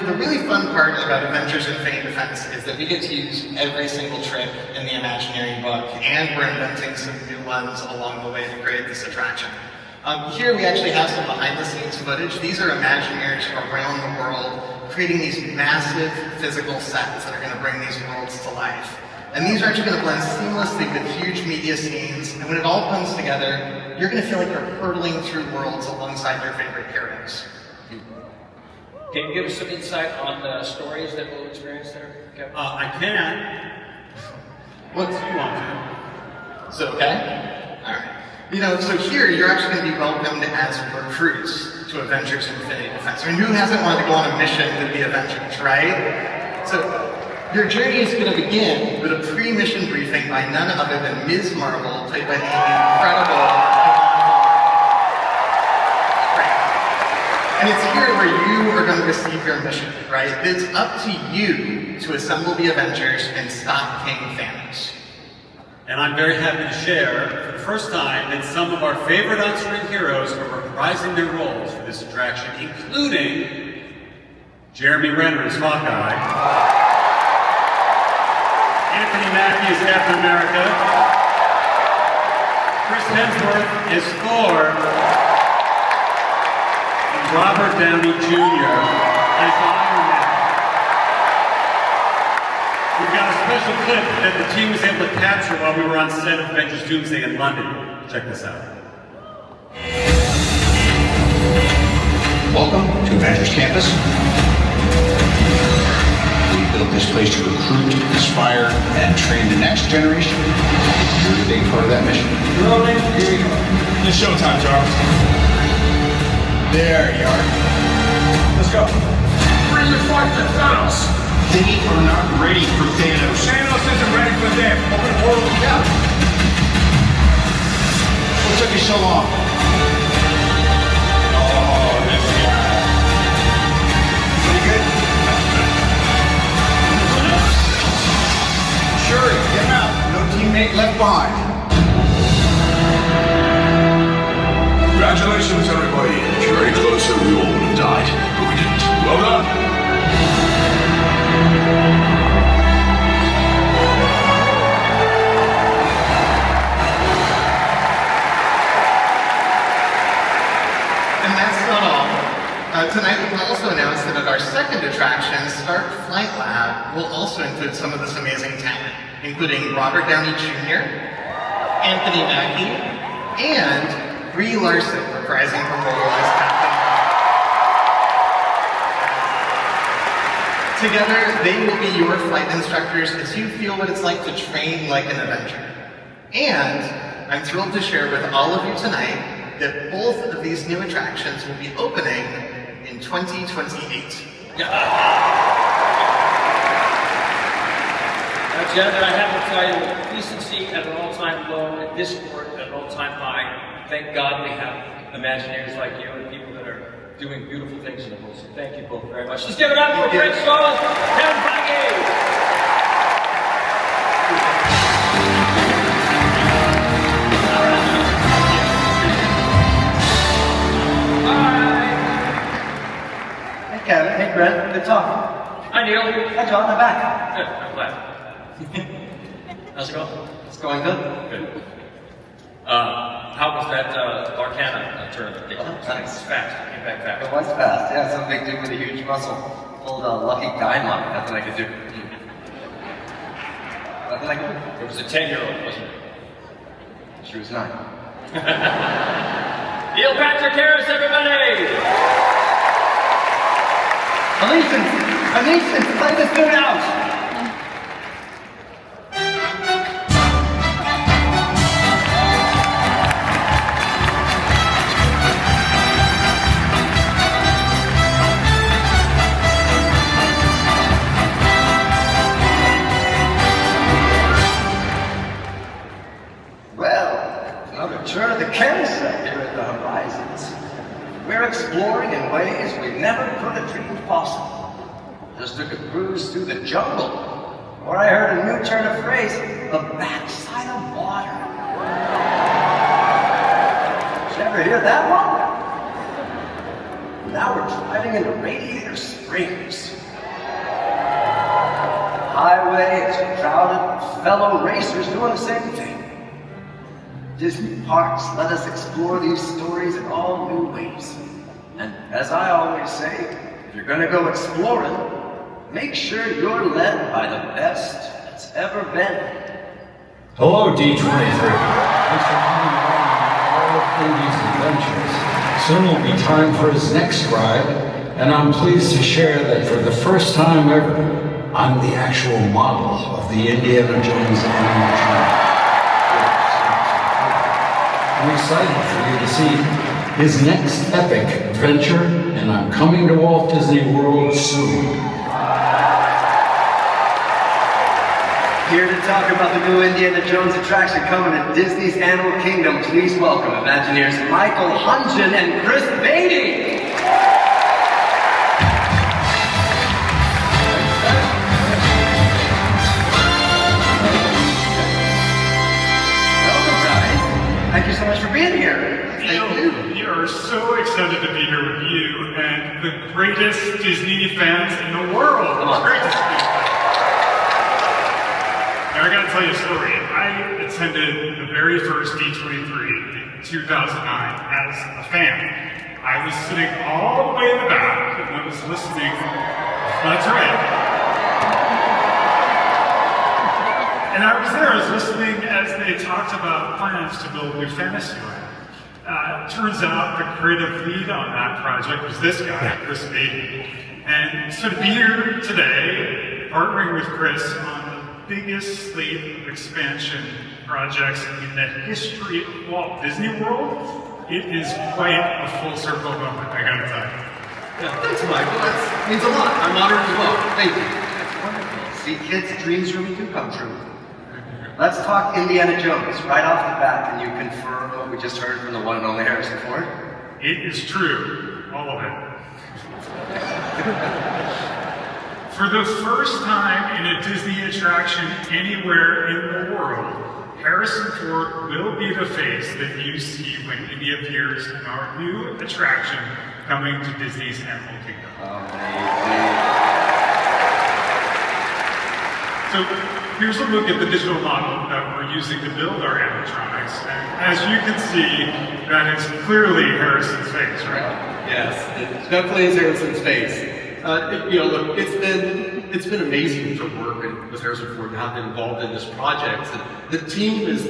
The really fun part about Avengers Infinity Defense is that we get to use every single trick in the Imagineering book, and we're inventing some new ones along the way to create this attraction. Here we actually have some behind-the-scenes footage. These are Imagineers around the world creating these massive physical sets that are going to bring these worlds to life. And these are actually going to blend seamlessly with huge media scenes, and when it all comes together, you're going to feel like you're hurtling through worlds alongside your favorite heroes. Can you give us some insight on the stories that we'll experience there, Kevin? I can. What do you want to? So, okay? Alright. So here, you're actually going to be welcomed as recruits to Avengers Infinity Defense. I mean, who hasn't wanted to go on a mission with the Avengers, right? So, your journey is going to begin with a pre-mission briefing by none other than Ms. Marvel, played by the incredible... And it's here where you are going to receive your mission, right? It's up to you to assemble the Avengers and stop King Thanos. And I'm very happy to share, for the first time, that some of our favorite on-screen heroes are reprising their roles for this attraction, including Jeremy Renner as Hawkeye, Anthony Mackie as Captain America, Chris Hemsworth as Thor, and Robert Downey Jr. as Iron Man. We've got a special clip that the team was able to capture while we were on set of Avengers Doomsday in London. Check this out. Welcome to Avengers Campus. We built this place to recruit, inspire, and train the next generation. You're a big part of that mission. Rolling, here we go. It's showtime, Jarvis. There you are. Let's go. Bring the fight to Thanos. They are not ready for Thanos. Thanos isn't ready for them. Open the portal. Yeah. What took you so long? Oh, this guy. Pretty good? Sure, get him out. No teammate left behind. Congratulations, everybody. If you're any closer, we all would have died. But we didn't. Well done. And that's not all. Tonight we will also announce that at our second attraction, Stark Flight Lab will also include some of this amazing talent, including Robert Downey Jr., Anthony Mackie, and Brie Larson reprising her role as Captain America. Together, they will be your flight instructors as you feel what it's like to train like an Avenger. And I'm thrilled to share with all of you tonight that both of these new attractions will be opening in 2028. Jen, I have to tell you, decency at an all-time low, and discord at an all-time high. Thank God we have Imagineers like you and people that are doing beautiful things in the world. So thank you both very much. Let's give it up for Brent Shaw, Kevin Feige. Hey Kevin, hey Brent, good talking. Hi Neil. Hi John, I'm back. Good, I'm glad. How's it going? It's going good. Good. How was that Arcana tournament? Oh, nice. Fast. Came back fast. It was fast, yeah, some big dude with a huge muscle. Pulled a lucky dynamite, nothing I could do. Nothing I could do. It was a 10-year-old, wasn't it? She was 9. Neil Patrick Harris, everybody! Allegiance, play this dude out! Turn of the carousel here at the horizons. We're exploring in ways we never could have dreamed possible. Just took a cruise through the jungle, where I heard a new turn of phrase, the backside of water. Did you ever hear that one? Now we're driving into Radiator Springs. The highway is crowded with fellow racers doing the same thing. Disney parks let us explore these stories in all new ways. And as I always say, if you're gonna go exploring, make sure you're led by the best that's ever been. Hello, D23. Thanks for coming along all of these adventures. Soon will be time for his next ride, and I'm pleased to share that for the first time ever, I'm the actual model of the Indiana Jones animatronic. I'm excited for you to see his next epic adventure, and I'm coming to Walt Disney World soon. Here to talk about the new Indiana Jones attraction coming to Disney's Animal Kingdom, please welcome Imagineers Michael Hungen and Chris Beatty. the greatest Disney fans in the world. It's great to see you. Now, I gotta tell you a story. I attended the very first D23 in 2009 as a fan. I was sitting all the way in the back and I was listening. That's right. And I was there, I was listening as they talked about plans to build new Fantasyland. Turns out the creative lead on that project was this guy, Chris Beatty. And so to be here today, partnering with Chris on the biggest slate of expansion projects in the history of Walt Disney World, it is quite a full circle moment, I gotta tell you. Yeah, thanks, Michael. That means a lot. I'm honored as well. Thank you. That's wonderful. See, kids' dreams really do come true. Let's talk Indiana Jones right off the bat. Can you confirm what we just heard from the one and only Harrison Ford? It is true, all of it. For the first time in a Disney attraction anywhere in the world, Harrison Ford will be the face that you see when he appears in our new attraction coming to Disney's Animal Kingdom. So here's a look at the digital model that we're using to build our animatronics. And as you can see, that is clearly Harrison's face, right? Yes, it definitely is Harrison's face. Look, it's been amazing to work with Harrison Ford and have been involved in this project. And the team is,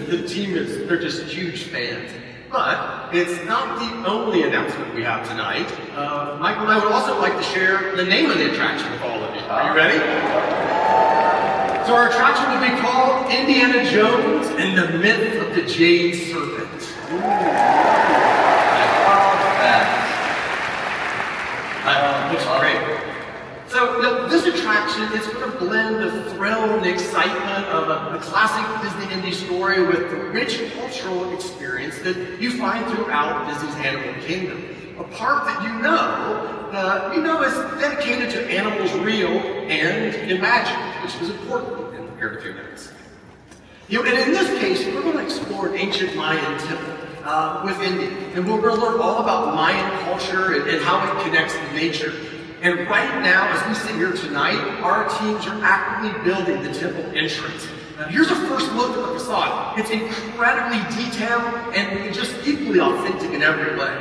they're just huge fans. But it's not the only announcement we have tonight. Michael and I would also like to share the name of the attraction with all of you. Are you ready? So our attraction will be called Indiana Jones and the Myth of the Jade Serpent. Ooh. Looks great. So this attraction is going to blend the thrill and the excitement of a classic Disney indie story with the rich cultural experience that you find throughout Disney's Animal Kingdom. A park that you know is dedicated to animals real and imagined, which is important in here in a few minutes. And in this case, we're going to explore an ancient Mayan temple with India, and we're going to learn all about Mayan culture and how it connects to nature. And right now, as we sit here tonight, our teams are actively building the temple entrance. Here's a first look at the facade. It's incredibly detailed and just equally authentic in every way.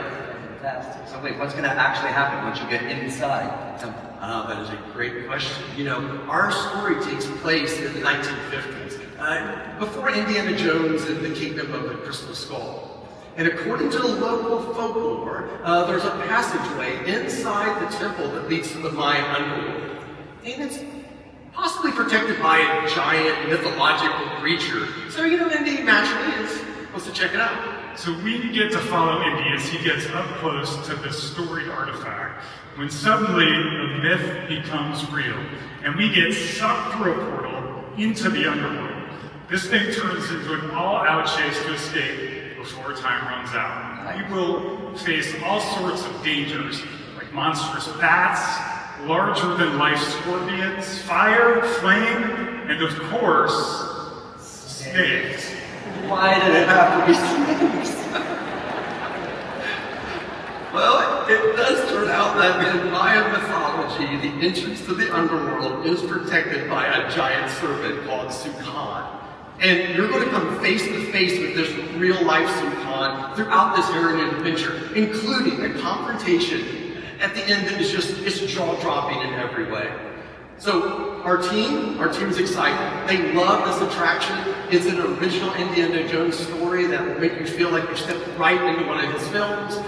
Fantastic. So wait, what's going to actually happen once you get inside the temple? That is a great question. Our story takes place in the 1950s, before Indiana Jones and the Kingdom of the Crystal Skull. And according to the local folklore, there's a passageway inside the temple that leads to the Mayan underworld. And it's possibly protected by a giant mythological creature. So, Indy naturally is supposed to check it out. So we get to follow Indy as he gets up close to the storied artifact, when suddenly the myth becomes real, and we get sucked through a portal into the underworld. This thing turns into an all-out chase to escape before time runs out. We will face all sorts of dangers, like monstrous bats, larger-than-life scorpions, fire, flame, and of course, snakes. Why did it have to be snakes? Well, it does turn out that in Mayan mythology, the entrance to the underworld is protected by a giant serpent called Sukan. And you're going to come face to face with this real-life Sukan throughout this harrowing adventure, including a confrontation at the end that is it's jaw-dropping in every way. So our team's excited. They love this attraction. It's an original Indiana Jones story that will make you feel like you stepped right into one of his films.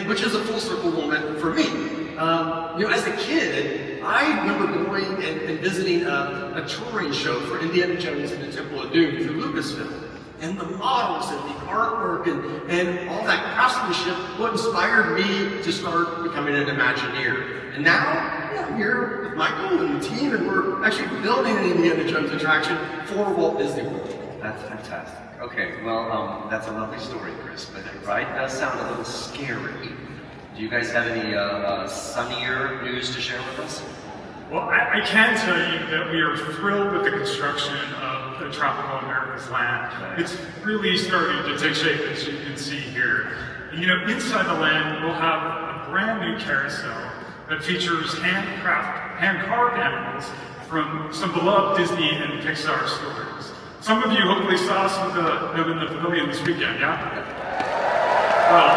Which is a full circle moment for me. As a kid, I remember going and visiting a touring show for Indiana Jones and the Temple of Doom through Lucasfilm. And the models and the artwork and all that craftsmanship, what inspired me to start becoming an Imagineer. And now, I'm here with Michael and the team, and we're actually building an Indiana Jones attraction for Walt Disney World. That's fantastic. Okay, well, that's a lovely story, Chris, but it does sound a little scary. Do you guys have any sunnier news to share with us? Well, I can tell you that we are thrilled with the construction of the Tropical America's Land. It's really starting to take shape, as you can see here. And, inside the land, we'll have a brand new carousel that features hand-carved animals from some beloved Disney and Pixar stories. Some of you hopefully saw some of them in the pavilion this weekend, yeah? Well,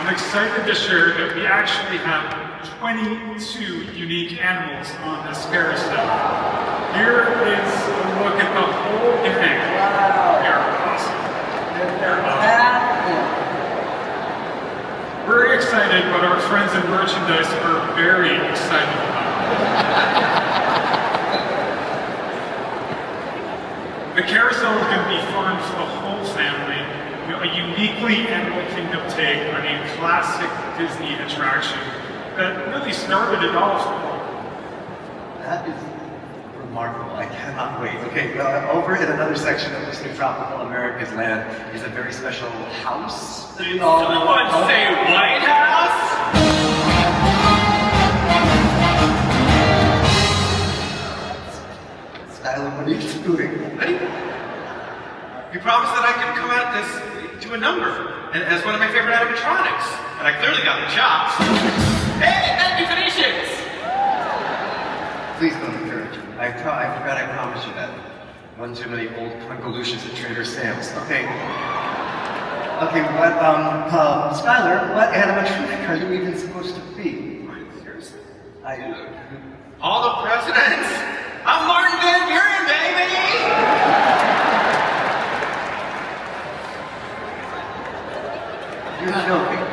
I'm excited to share that we actually have 22 unique animals on this carousel. Here is a look at the whole gang. They're awesome. We're excited, but our friends in merchandise are very excited about it. The carousel is going to be fun for the whole family. You know, a uniquely Animal Kingdom take on a classic Disney attraction that really started it all. That is remarkable. I cannot wait. Okay, over in another section of this new Tropical America's Land is a very special house. Did someone say White House? Skylar, what are you doing? You promised that I could come at this to a number, and as one of my favorite animatronics, and I clearly got the chops. Hey, thank you, Phoenicians! Please don't encourage me. I forgot I promised you that. One too many old Twinklelutions at Trader Sam's. Okay. Okay, what, Skylar, what animatronic are you even supposed to be? Seriously? I do. All the presidents? I'm Martin Van Buren, baby! You're joking.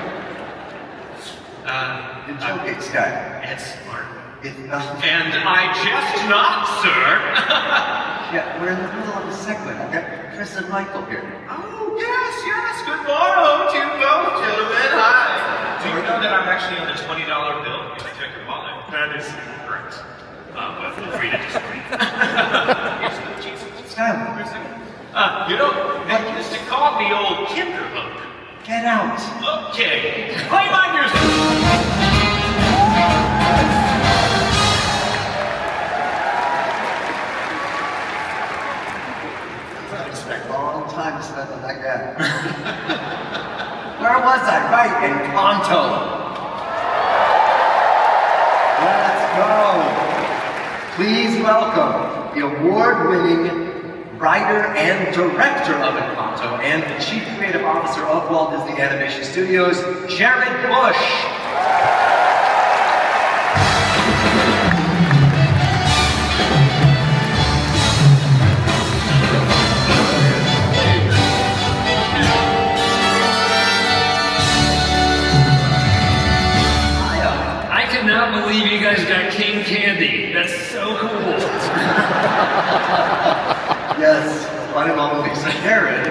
You're joking, Skylar. It's Martin. It's not. And I jest not, sir. Yeah, we're in the middle of a segment. I've got Chris and Michael here. Oh, yes. Good morning to both gentlemen. Hi. Do you know that I'm actually on a $20 bill? If I check your wallet. That is incorrect. But feel free to disagree. Skylar. You know, they used to call me old Kinderhook. Get out. Okay. Play my music. Long time spent on that guy. Where was I? Right, in Kanto. Let's go. Please welcome the award-winning writer and director of Encanto and the Chief Creative Officer of Walt Disney Animation Studios, Jared Bush. I cannot believe you guys got King Candy. That's so cool. Yes, one and only. So Jared,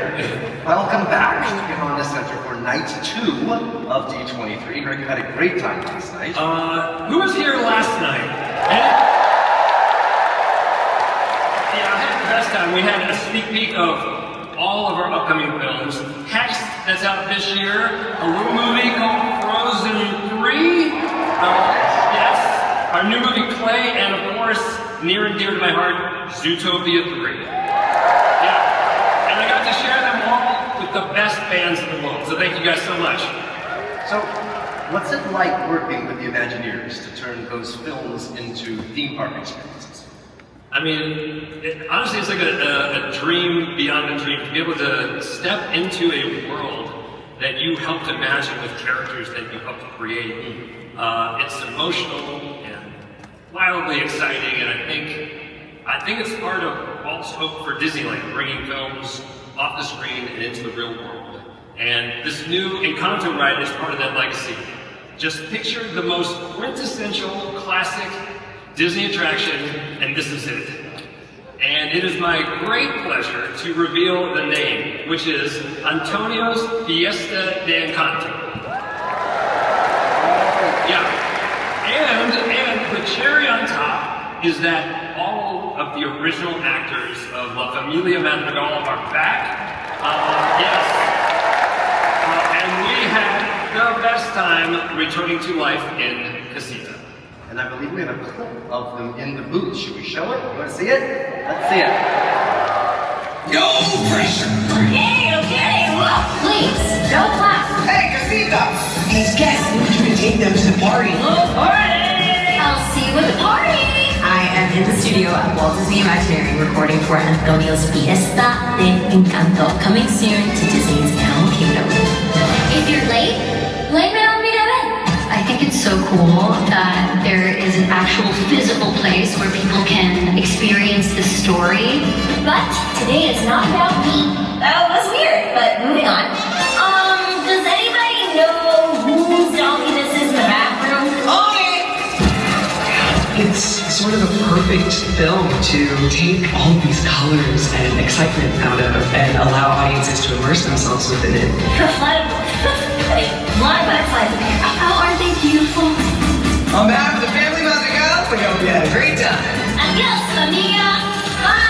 welcome back to the Honda Center for night 2 of D23. Heard you had a great time last night. Who was here last night? Yeah, I had the best time. We had a sneak peek of all of our upcoming films. Hex, that's out this year. A little movie called Frozen 3. Yes, our new movie Clay, and of course, near and dear to my heart, Zootopia 3. Yeah, and I got to share them all with the best fans in the world, so thank you guys so much. So, what's it like working with the Imagineers to turn those films into theme park experiences? I mean, honestly, it's like a dream beyond a dream to be able to step into a world that you helped imagine with characters that you helped create. It's emotional and wildly exciting, and I think it's part of Walt's hope for Disneyland, bringing films off the screen and into the real world. And this new Encanto ride is part of that legacy. Just picture the most quintessential classic Disney attraction, and this is it. And it is my great pleasure to reveal the name, which is Antonio's Fiesta de Encanto. Yeah. And the cherry on top is that all of the original actors of La Familia Madrigal are back. Yes. And we had the best time returning to life in Casita. And I believe we have a clip of them in the booth. Should we show it? You want to see it? Let's see it. No pressure! Okay, look, please, don't laugh. Hey, Casita! these guests. You can take them to the party. Oh, party! I'll see you at the party! I am in the studio at Walt Disney Imagineering recording for Antonio's Fiesta de Encanto, coming soon to Disney's Animal Kingdom. If you're late, blame it on me. I think it's so cool that there is an actual physical place where people can experience the story. But today it's not about me. That was weird, but moving on. Does anybody know whose donkey this is in the bathroom? It's sort of a perfect film to take all of these colors and excitement out of and allow audiences to immerse themselves within it. My butterflies. How are they beautiful? On behalf of the family musical, we hope you had a great time. Adios, amiga. Bye.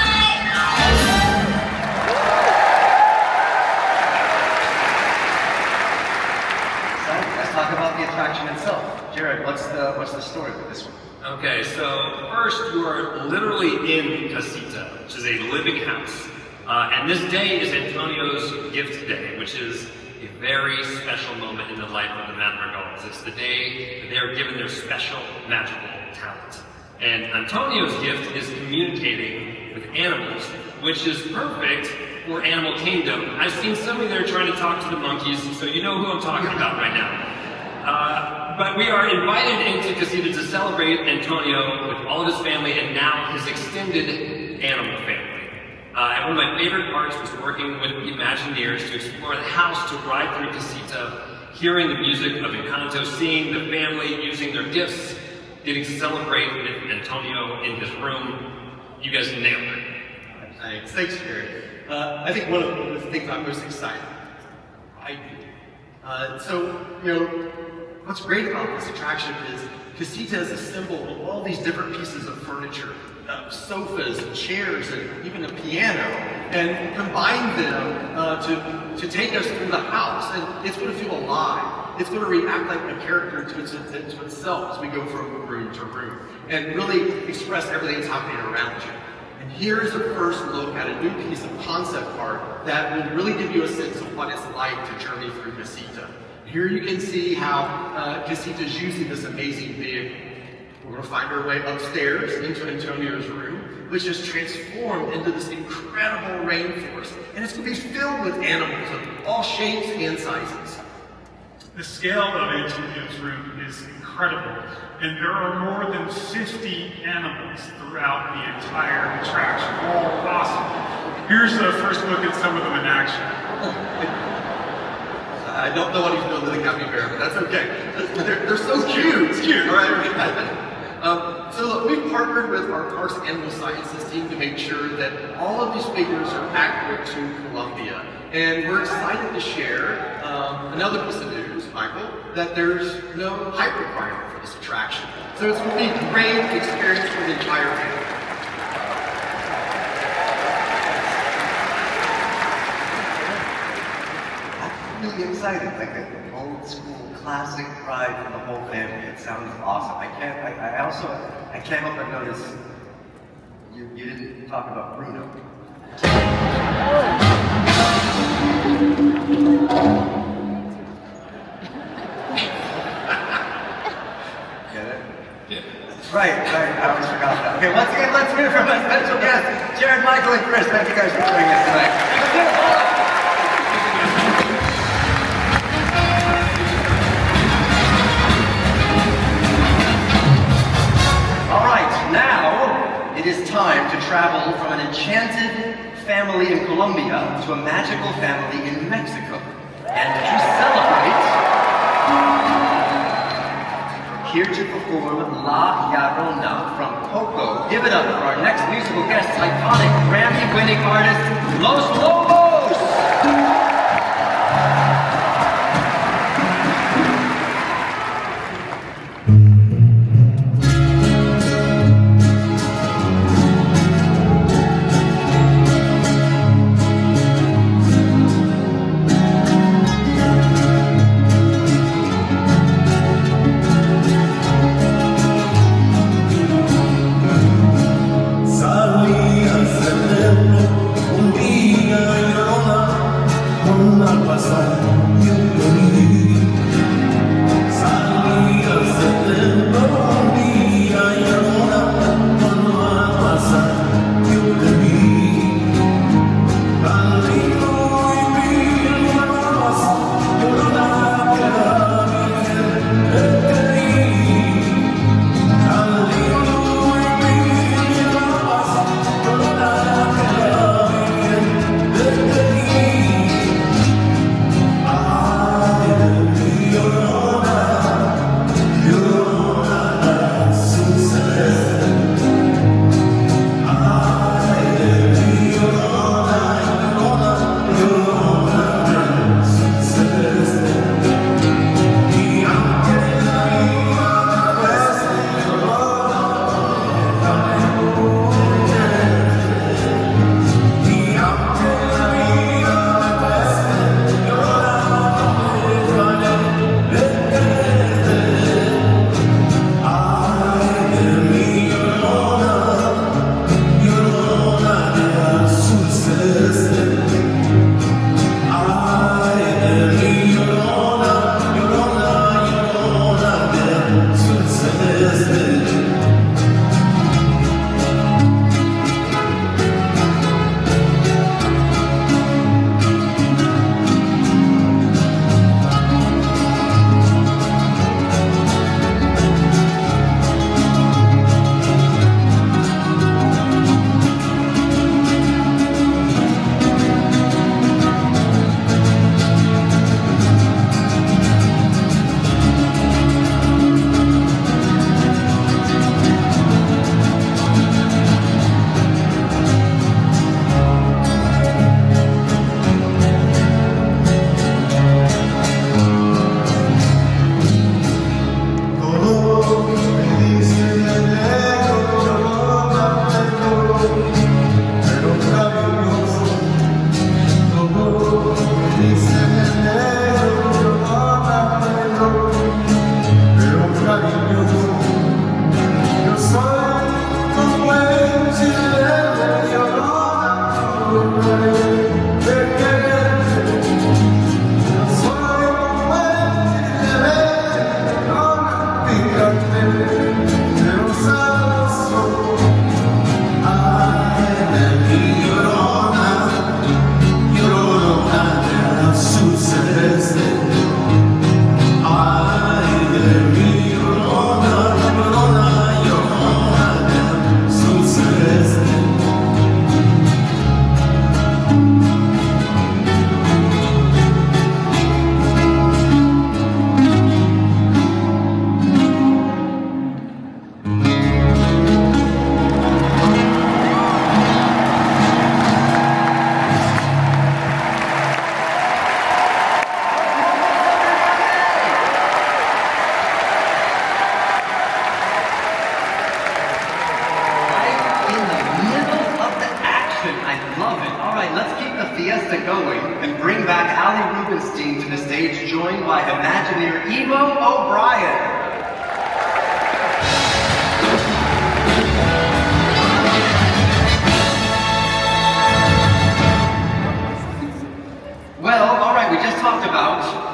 So let's talk about the attraction itself. Jared, what's the story with this one? Okay, so first you are literally in Casita, which is a living house. And this day is Antonio's gift day, which is a very special moment in the life of the Madrigals. It's the day that they are given their special magical talent. And Antonio's gift is communicating with animals, which is perfect for Animal Kingdom. I've seen somebody there trying to talk to the monkeys, so you know who I'm talking about right now. But we are invited into Casita to celebrate Antonio with all of his family and now his extended animal family. And one of my favorite parts was working with the Imagineers to explore the house, to ride through Casita, hearing the music of Encanto, seeing the family using their gifts, getting to celebrate with Antonio in his room. You guys nailed it. Thanks, Jared. I think one of the things I'm most excited what's great about this attraction is Casita is a symbol of all these different pieces of furniture, sofas, and chairs, and even a piano, and combine them to take us through the house. And it's going to feel alive. It's going to react like a character to itself as we go from room to room, and really express everything that's happening around you. And here's a first look at a new piece of concept art that will really give you a sense of what it's like to journey through Casita. Here you can see how Casita is using this amazing vehicle. We're going to find our way upstairs into Antonio's room, which is transformed into this incredible rainforest. And it's going to be filled with animals of all shapes and sizes. The scale of Antonio's room is incredible, and there are more than 50 animals throughout the entire attraction, all possible. Here's a first look at some of them in action. I don't know what he's doing to the gummy bear, but that's okay. They're so cute. It's cute. All right. So look, we partnered with our Parks Animal Sciences team to make sure that all of these figures are accurate to Columbia. And we're excited to share another piece of news, Michael, that there's no height requirement for this attraction. So it's going to be a great experience for the entire family. Really excited, like an old school classic ride for the whole family. It sounds awesome. I can't help but notice you didn't talk about Bruno. Get it? Yeah. Right, I always forgot that. Okay, once again, let's hear from our special guests, Jared, Michael, and Chris. Thank you guys for joining us tonight. Now, it is time to travel from an enchanted family in Colombia to a magical family in Mexico. And to celebrate, here to perform La Llorona from Coco. Give it up for our next musical guest, iconic Grammy-winning artist, Los Lobos! Salí al celebro un día.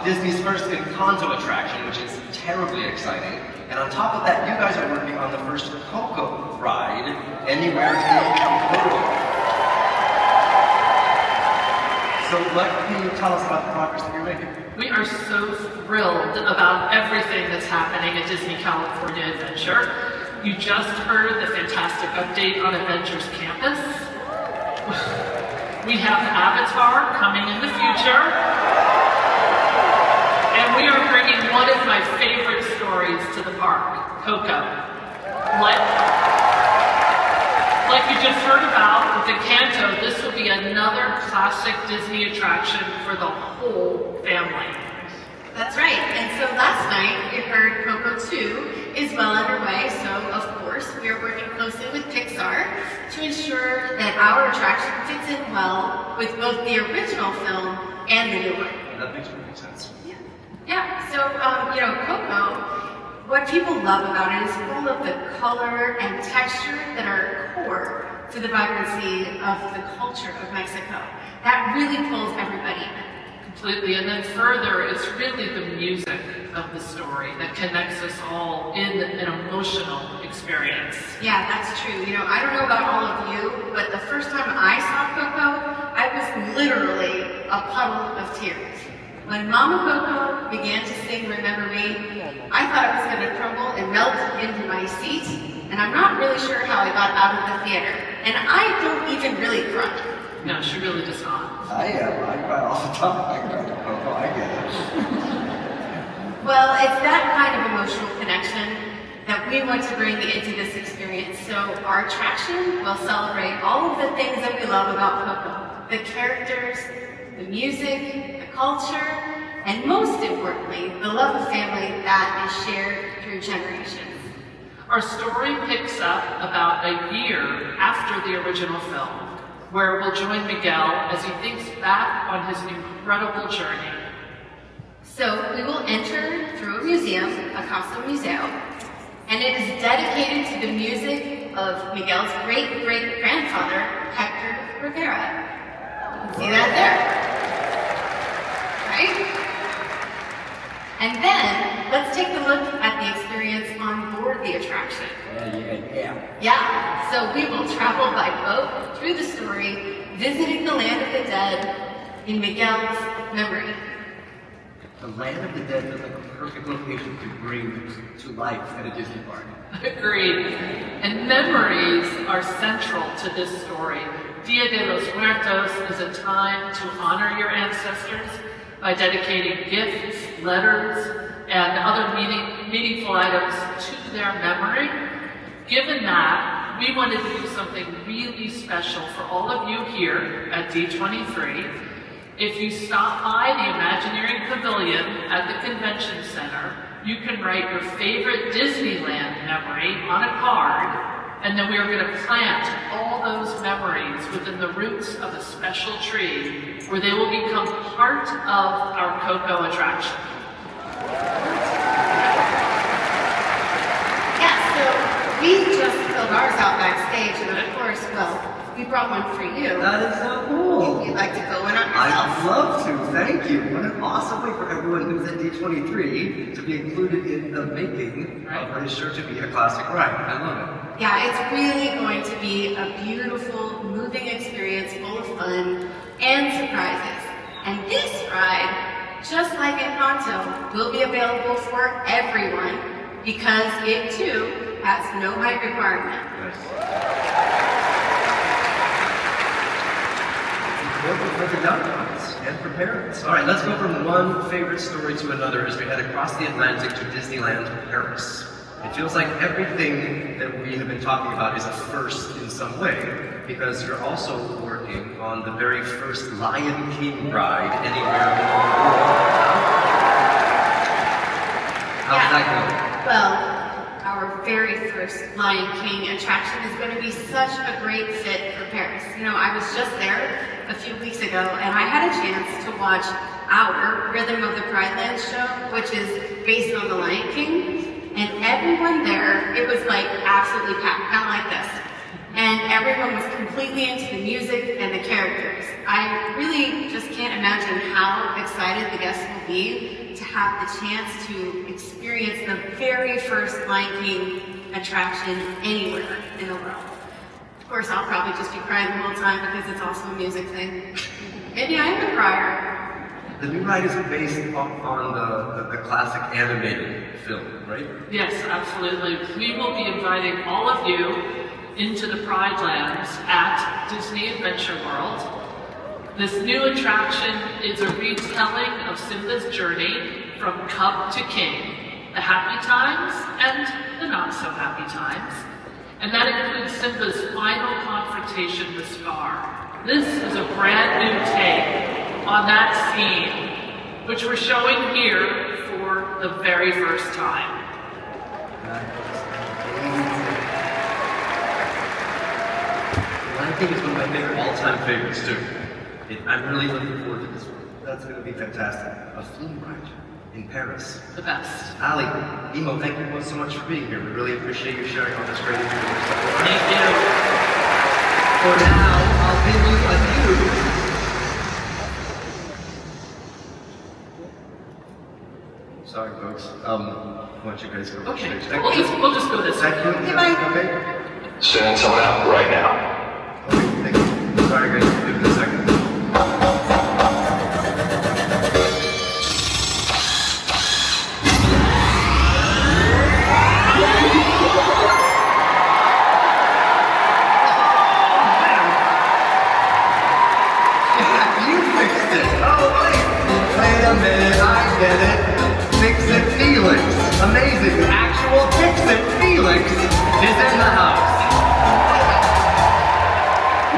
Disney's first Encanto attraction, which is terribly exciting. And on top of that, you guys are working on the first Coco ride anywhere in the world. So what can you tell us about the progress that you're making? We are so thrilled about everything that's happening at Disney California Adventure. You just heard the fantastic update on Adventure's campus. We have Avatar coming in the future. And we are bringing one of my favorite stories to the park, Coco. Like you just heard about with Encanto, this will be another classic Disney attraction for the whole family. That's right, and so last night we heard Coco 2 is well underway, so of course we are working closely with Pixar to ensure that our attraction fits in well with both the original film and the new one. That makes perfect sense. Yeah, so, Coco, what people love about it is full of the color and texture that are core to the vibrancy of the culture of Mexico. That really pulls everybody in. Completely, and then further, it's really the music of the story that connects us all in an emotional experience. Yeah, that's true. I don't know about all of you, but the first time I saw Coco, I was literally a puddle of tears. When Mama Coco began to sing Remember Me, I thought I was going to crumble and melt into my seat, and I'm not really sure how I got out of the theater. And I don't even really cry. No, she really does not. I cry all the time. I cry to Coco, I get it. Well, it's that kind of emotional connection that we want to bring into this experience. So our attraction will celebrate all of the things that we love about Coco. The characters, the music, the culture, and most importantly, the love of family that is shared through generations. Our story picks up about a year after the original film, where we'll join Miguel as he thinks back on his incredible journey. So we will enter through a museum, a costume museum, and it is dedicated to the music of Miguel's great-great-grandfather, Hector Rivera. See that there? Right? And then, let's take a look at the experience on board the attraction. Yeah, so we will travel by boat through the story, visiting the land of the dead in Miguel's memory. The land of the dead feels like a perfect location to bring to life at a Disney park. Agreed. And memories are central to this story. Dia de los Muertos is a time to honor your ancestors by dedicating gifts, letters, and other meaningful items to their memory. Given that, we wanted to do something really special for all of you here at D23. If you stop by the Imagineering Pavilion at the Convention Center, you can write your favorite Disneyland memory on a card, and then we are going to plant all those memories within the roots of a special tree where they will become part of our Coco attraction. Yeah, so we just filled ours out backstage, and of course, well, we brought one for you. That is so cool. If you'd like to go in on yourself. I'd love to, thank you. What an awesome way for everyone who's at D23 to be included in the making of what is sure to be a classic ride. I love it. Yeah, it's really going to be a beautiful, moving experience full of fun and surprises. And this ride, just like Encanto, will be available for everyone because it too has no height requirement. Important for the young ones and for parents. All right, let's go from one favorite story to another as we head across the Atlantic to Disneyland Paris. It feels like everything that we have been talking about is a first in some way, because you're also working on the very first Lion King ride anywhere in the world. How's that going? Well, our very first Lion King attraction is going to be such a great fit for Paris. You know, I was just there a few weeks ago, and I had a chance to watch our Rhythm of the Pride Land show, which is based on the Lion King. And everyone there, it was like absolutely packed, kind of like this. And everyone was completely into the music and the characters. I really just can't imagine how excited the guests will be to have the chance to experience the very first Lion King attraction anywhere in the world. Of course, I'll probably just be crying the whole time because it's also a music thing. Maybe I am a crier. The new ride is based on the classic animated film, right? Yes, absolutely. We will be inviting all of you into the Pride Lands at Disney Adventure World. This new attraction is a retelling of Simba's journey from cub to king, the happy times and the not so happy times. And that includes Simba's final confrontation with Scar. This is a brand new take on that scene, which we're showing here for the very first time. Lion King is one of my favorite all-time favorites too. I'm really looking forward to this one. That's going to be fantastic. A flume ride in Paris. The best. Ali, Emo, thank you both so much for being here. We really appreciate you sharing all this great information. Thank you. For now, I'll bid you adieu. Sorry, folks. Why don't you guys go? Okay, we'll just go this way. Thank you. Okay, bye. Okay. Sending someone out right now. Okay, thank you. Sorry, guys. Give it a second. You fixed it. Oh, wait a minute. I get it. Fix-It Felix. Amazing. The actual Fix-It Felix is in the house.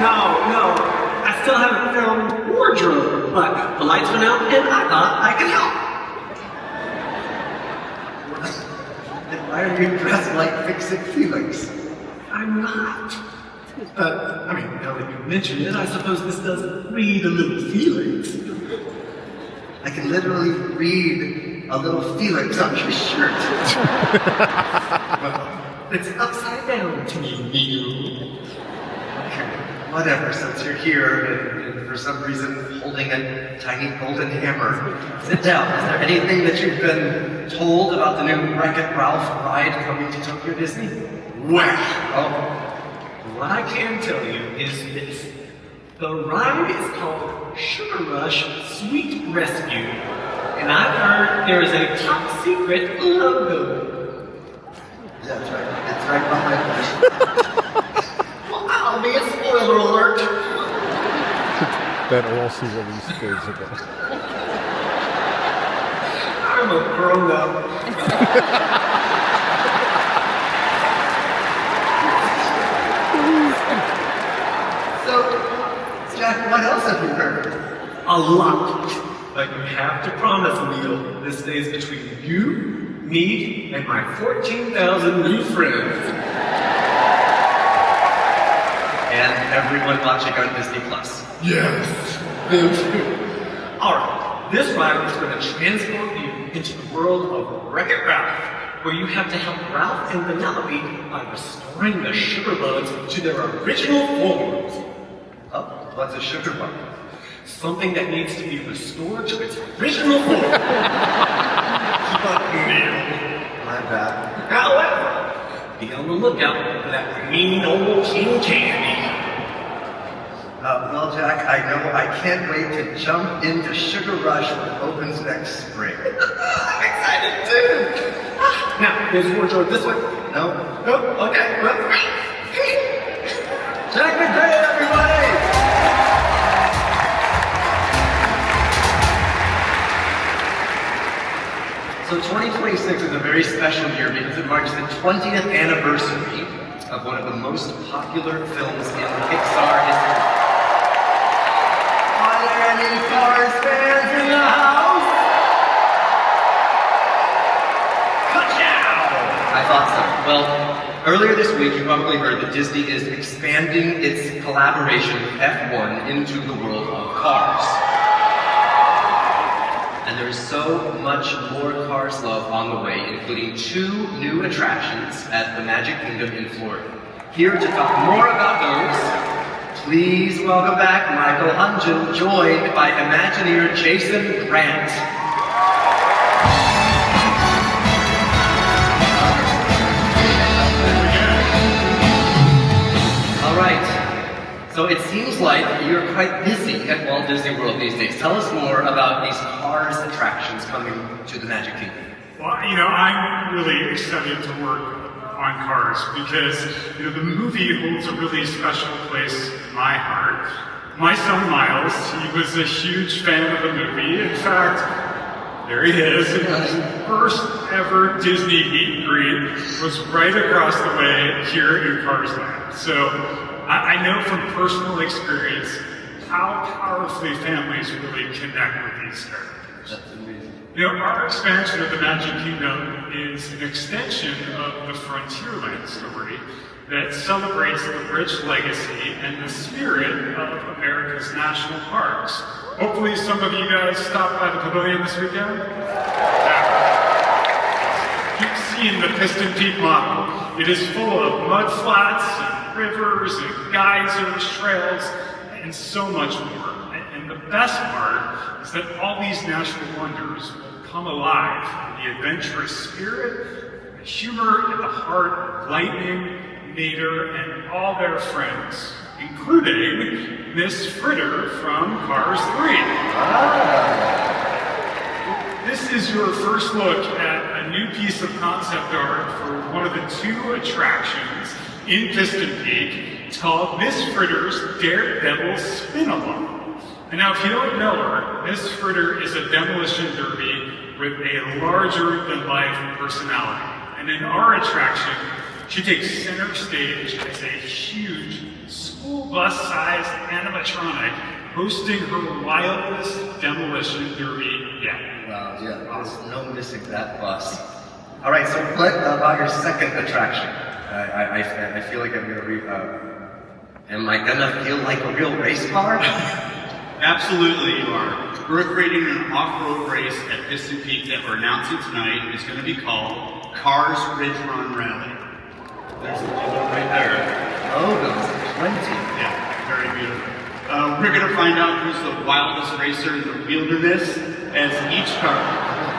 No. I still haven't found wardrobe, but the lights went out and I thought I could help. Then why are you dressed like Fix-It Felix? I'm not. I mean, now that you mention it, I suppose this does read a little Felix. I can literally read a little Felix on your shirt. Well, it's upside down to me, Neil. Okay, whatever, since you're here and for some reason holding a tiny golden hammer. Sit down. Is there anything that you've been told about the new Wreck-It Ralph ride coming to Tokyo Disney? Well, what I can tell you is this. The ride is called Sugar Rush Sweet Rescue, and I've heard there is a top secret logo. Yeah, that's right. It's right behind us. Well, I'll be a spoiler alert. That also released days ago. I'm a grown-up. So, Jack, what else have you heard? A lot. But you have to promise, Neil, this stays between you me and my 14,000 new friends. And everyone watching on Disney Plus. Yes, them too. Alright, this ride is going to transport you into the world of Wreck-It Ralph, where you have to help Ralph and Penelope by restoring the sugar bugs to their original forms. Oh, what's a sugar bug? Something that needs to be restored to its original form. My bad. However, be on the lookout for that mean old King Candy. Well, Jack, I know I can't wait to jump into Sugar Rush when it opens next spring. I'm excited too. Now, there's wardrobe this way. No? Nope, okay, well. Jack McGray, everybody! So 2026 is a very special year because it marks the 20th anniversary of one of the most popular films in Pixar history. Are there any Cars fans in the house? I thought so. Well, earlier this week you probably heard that Disney is expanding its collaboration with F1 into the world of cars. And there's so much more Cars love on the way, including 2 new attractions at the Magic Kingdom in Florida. Here to talk more about those, please welcome back Michael Hungen, joined by Imagineer Jason Grant. All right. So it seems like you're quite busy at Walt Disney World these days. Tell us more about these Cars attractions coming to the Magic Kingdom. Well, I'm really excited to work on Cars because, the movie holds a really special place in my heart. My son Miles, he was a huge fan of the movie. In fact, there he is. His first ever Disney meet and greet was right across the way here in Cars Land. So I know from personal experience how powerfully families really connect with these characters. That's amazing. Our expansion of the Magic Kingdom is an extension of the Frontierland story that celebrates the rich legacy and the spirit of America's national parks. Hopefully some of you guys stopped by the pavilion this weekend. Keep seeing the Piston Peak model. It is full of mud flats and rivers and geysers, trails, and so much more. And the best part is that all these natural wonders will come alive in the adventurous spirit, the humor at the heart of Lightning, Mater, and all their friends, including Miss Fritter from Cars 3. This is your first look at a new piece of concept art for one of the 2 attractions in Piston Peak. It's called Miss Fritter's Daredevil Spin-Along. And now, if you don't know her, Miss Fritter is a demolition derby with a larger-than-life personality. And in our attraction, she takes center stage as a huge school bus-sized animatronic hosting her wildest demolition derby yet. Wow, yeah, there's no missing that bus. All right, so what about your second attraction? I feel like I'm gonna am I gonna feel like a real race car? Absolutely you are. We're creating an off-road race at Piston Peak that we're announcing tonight. It's going to be called Cars Ridge Run Rally. There's a logo right there. Oh, those plenty. Yeah, very beautiful. We're going to find out who's the wildest racer in the wilderness as each car.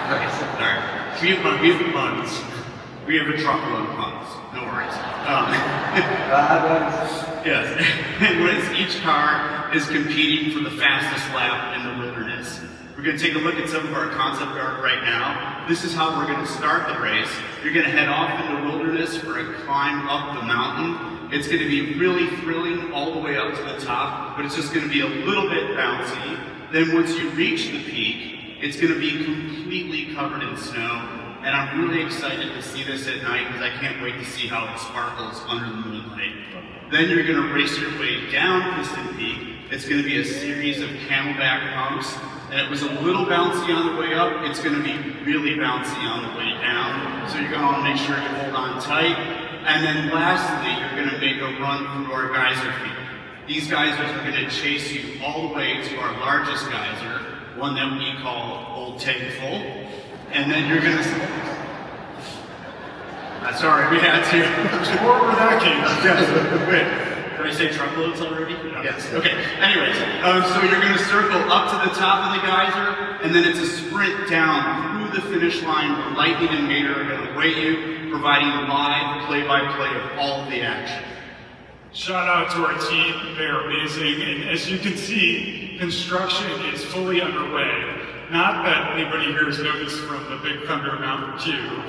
Nice. All right. We have puns. We have a truckload of puns. No worries. Yes. Anyways, each car is competing for the fastest lap in the wilderness. We're going to take a look at some of our concept art right now. This is how we're going to start the race. You're going to head off in the wilderness for a climb up the mountain. It's going to be really thrilling all the way up to the top, but it's just going to be a little bit bouncy. Then once you reach the peak, it's going to be completely covered in snow. And I'm really excited to see this at night because I can't wait to see how it sparkles under the moonlight. Then you're going to race your way down Piston Peak. It's going to be a series of camelback humps And it was a little bouncy on the way up, it's gonna be really bouncy on the way down. So you're gonna wanna make sure you hold on tight. And then lastly, you're gonna make a run through our geyser feet. These geysers are gonna chase you all the way to our largest geyser, one that we call Old Tankful. And then you're gonna, sorry, we had to. Where that came from. Yes, wait. Did I say truckloads already? Yes. Okay. Anyways, so you're going to circle up to the top of the geyser, and then it's a sprint down through the finish line where Lightning and Mater are going to wait you, providing live play-by-play of all of the action. Shout out to our team, they're amazing, and as you can see, construction is fully underway. Not that anybody here has noticed from the Big Thunder Mountain View.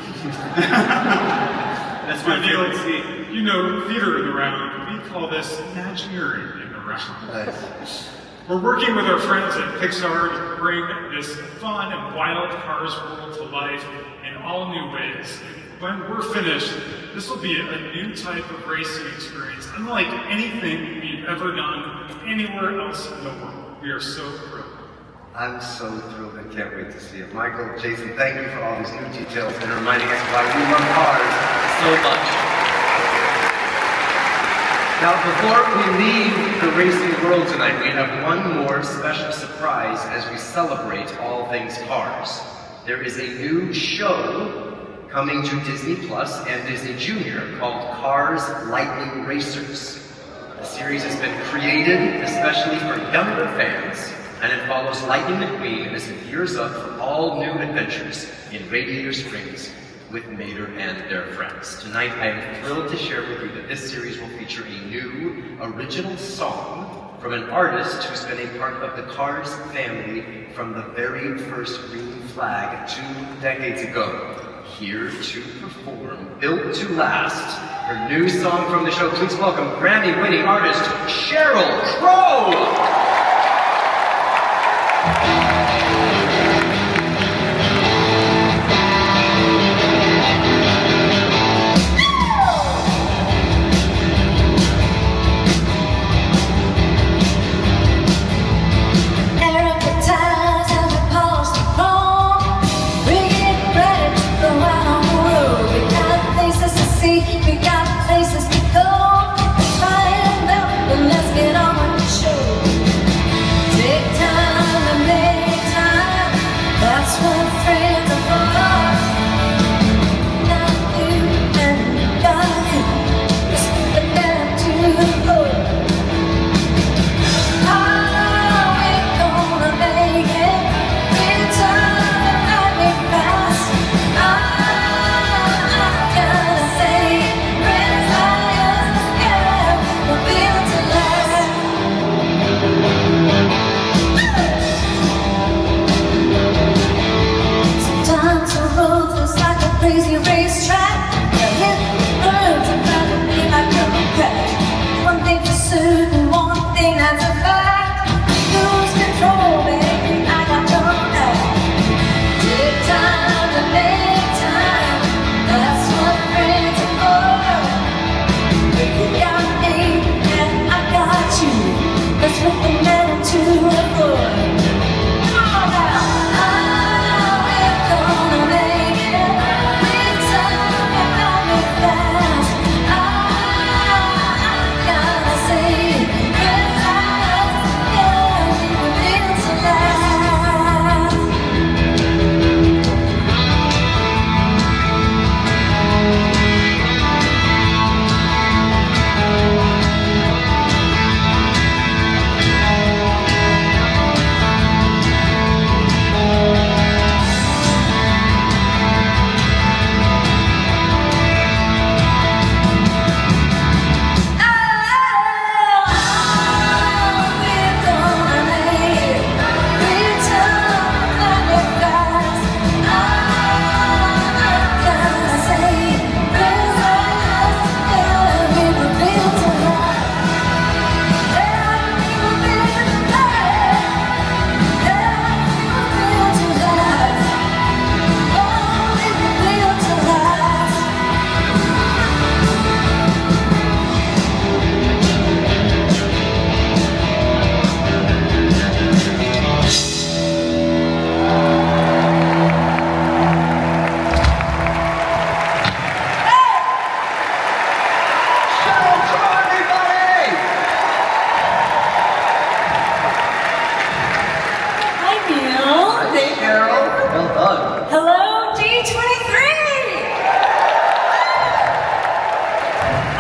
That's my favorite scene. You know, theater in the round. We call this Imagineering in the round. Nice. We're working with our friends at Pixar to bring this fun and wild Cars world to life in all new ways. When we're finished, this will be a new type of racing experience, unlike anything we've ever done anywhere else in the world. We are so thrilled. I'm so thrilled and can't wait to see it. Michael, Jason, thank you for all these new details and reminding us why we love cars so much. Now, before we leave the racing world tonight, we have one more special surprise as we celebrate all things cars. There is a new show coming to Disney Plus and Disney Junior called Cars Lightning Racers. The series has been created especially for younger fans, and it follows Lightning McQueen as it gears up for all new adventures in Radiator Springs with Mater and their friends. Tonight, I am thrilled to share with you that this series will feature a new original song from an artist who's been a part of the Cars family from the very first green flag 2 decades ago. Here to perform, Built to Last, her new song from the show. Please welcome Grammy-winning artist Sheryl Crow! We got places to go. Let's find out and let's get on with the show. Take time and make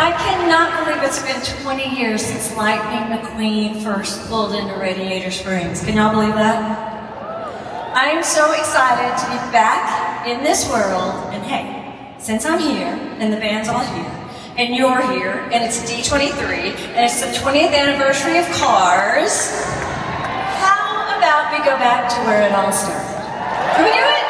I cannot believe it's been 20 years since Lightning McQueen first pulled into Radiator Springs. Can y'all believe that? I am so excited to be back in this world, and hey, since I'm here, and the band's all here, and you're here, and it's D23, and it's the 20th anniversary of Cars, how about we go back to where it all started? Can we do it?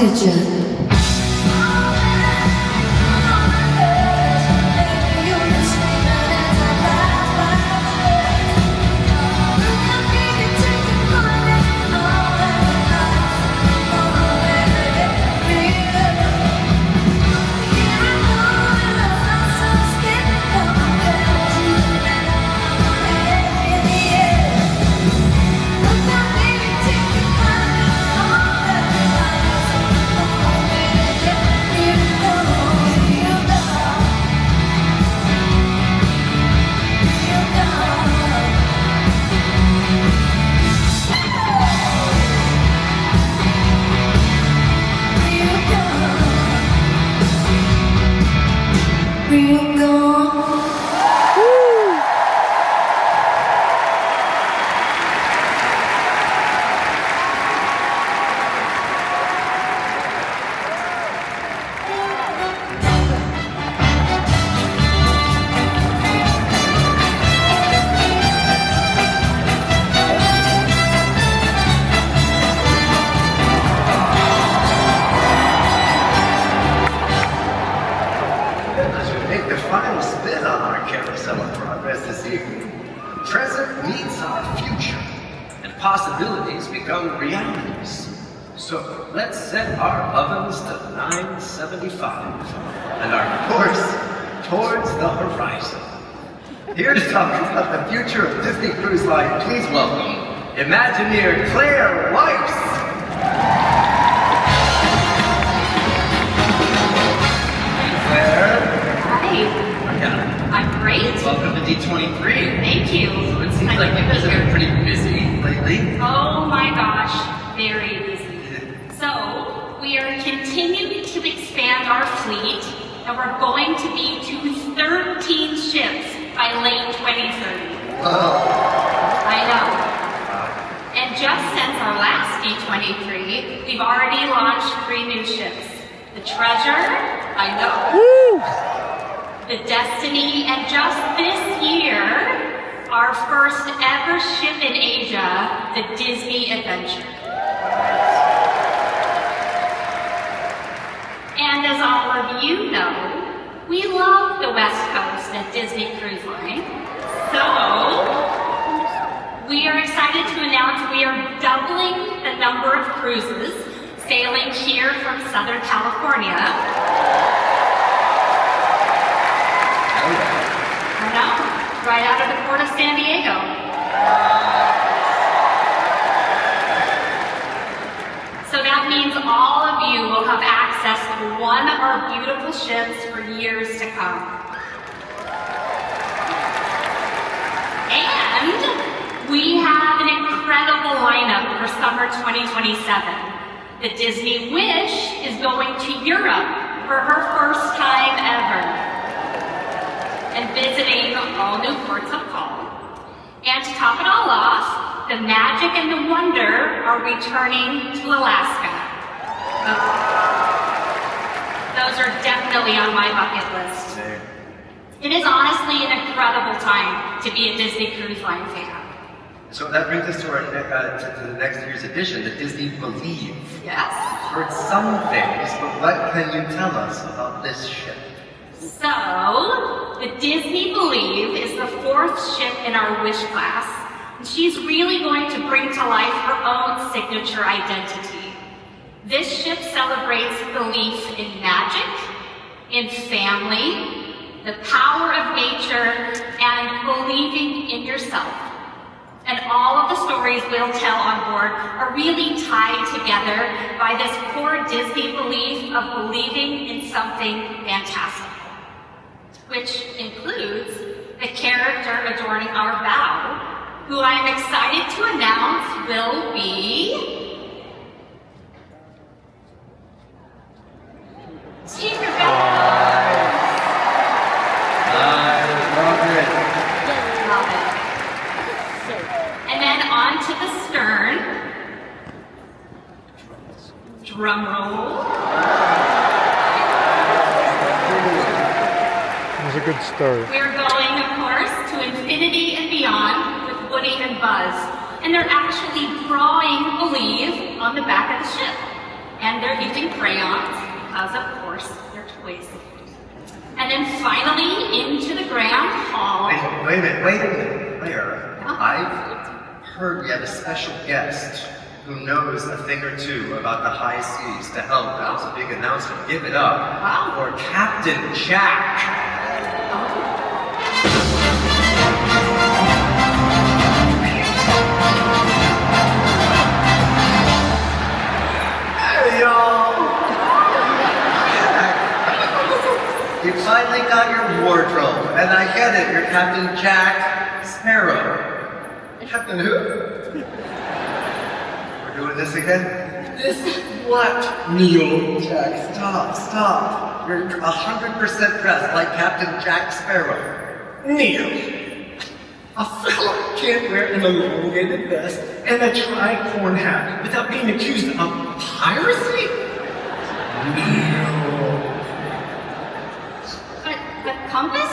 Did you? Possibilities become realities. So let's set our ovens to 975 and our course towards the horizon. Here to talk about the future of Disney Cruise Line, please welcome Imagineer Claire Weiss. Claire. Hi. Yeah. I'm great. Welcome to D23. Thank you. So it seems like you guys have been pretty busy lately. Oh my gosh, very busy. So we are continuing to expand our fleet, and we're going to be to 13 ships by late 2030. I know. And just since our last D23, we've already launched 3 new ships. The Treasure, I know. The Destiny, and just this year, our first ever ship in Asia, the Disney Adventure. And as all of you know, we love the West Coast at Disney Cruise Line. So, we are excited to announce we are doubling the number of cruises sailing here from Southern California. I know, right out of the port of San Diego. So that means all of you will have access to one of our beautiful ships for years to come. And we have an incredible lineup for summer 2027. The Disney Wish is going to Europe for her first time ever and visiting all new ports of call. And to top it all off, the Magic and the Wonder are returning to Alaska. Those are definitely on my bucket list. It is honestly an incredible time to be a Disney Cruise Line fan. So that brings us to our to the next year's edition, the Disney Believe. Yes. We've heard some things, but what can you tell us about this ship? So, the Disney Believe is the 4th ship in our Wish class, and she's really going to bring to life her own signature identity. This ship celebrates belief in magic, in family, the power of nature, and believing in yourself. And all of the stories we'll tell on board are really tied together by this core Disney belief of believing in something fantastical, which includes the character adorning our bow, who I'm excited to announce will be Tinkerbell. Love it. Love it. And then on to the stern. Drum roll. It was a good start. We're going, of course, to infinity and beyond with Woody and Buzz. And they're actually drawing Believe on the back of the ship. And they're using crayons, because of course, they're toys. And then finally, into the grand hall. Wait a minute, Claire. I've heard we have a special guest who knows a thing or two about the high seas to help. That was a big announcement. Give it up for Captain Jack. Hey, y'all. You finally got your wardrobe, and I get it. You're Captain Jack Sparrow. Captain who? We're doing this again? This what? Neil. Jack, stop. You're 100% dressed like Captain Jack Sparrow. Neil, a fella can't wear an elongated vest and a tricorn hat without being accused of piracy? Neil. But compass?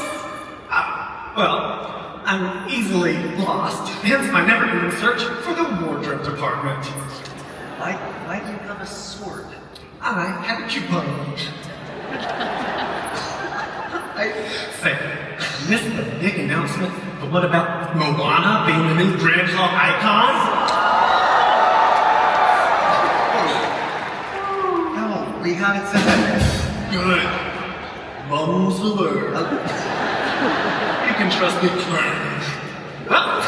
Well, I'm easily lost, hence my never-ending search for the wardrobe department. Why do you have a sword? I had a coupon. Say, missed the big announcement, but what about Moana being the new Grandslaw icon? No, we haven't said that yet. Good. Mums alert. You can trust me, Clarence. Well,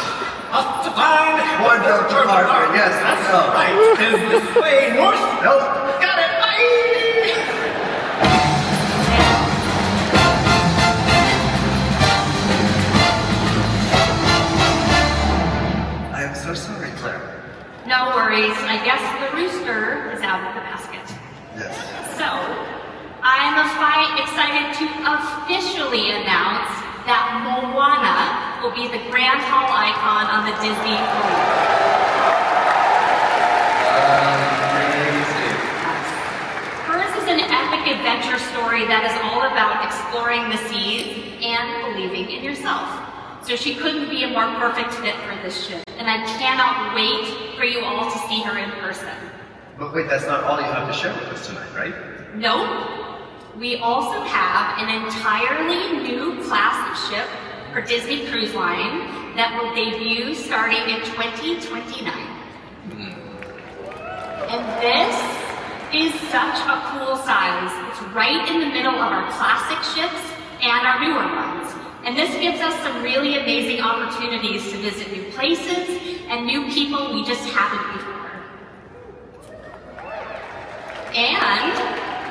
off to find wardrobe department. Yes, let's go. Right, is this way north? Nope. Got it. Bye. I am so sorry, Claire. No worries. I guess the rooster is out of the basket. Yes. So, officially announce that Moana will be the grand hall icon on the Disney Believe. Hers is an epic adventure story that is all about exploring the seas and believing in yourself. So she couldn't be a more perfect fit for this ship, and I cannot wait for you all to see her in person. But wait, that's not all you have to share with us tonight, right? Nope. We also have an entirely new class of ship for Disney Cruise Line that will debut starting in 2029. And this is such a cool size. It's right in the middle of our classic ships and our newer ones. And this gives us some really amazing opportunities to visit new places and new people we just haven't before. And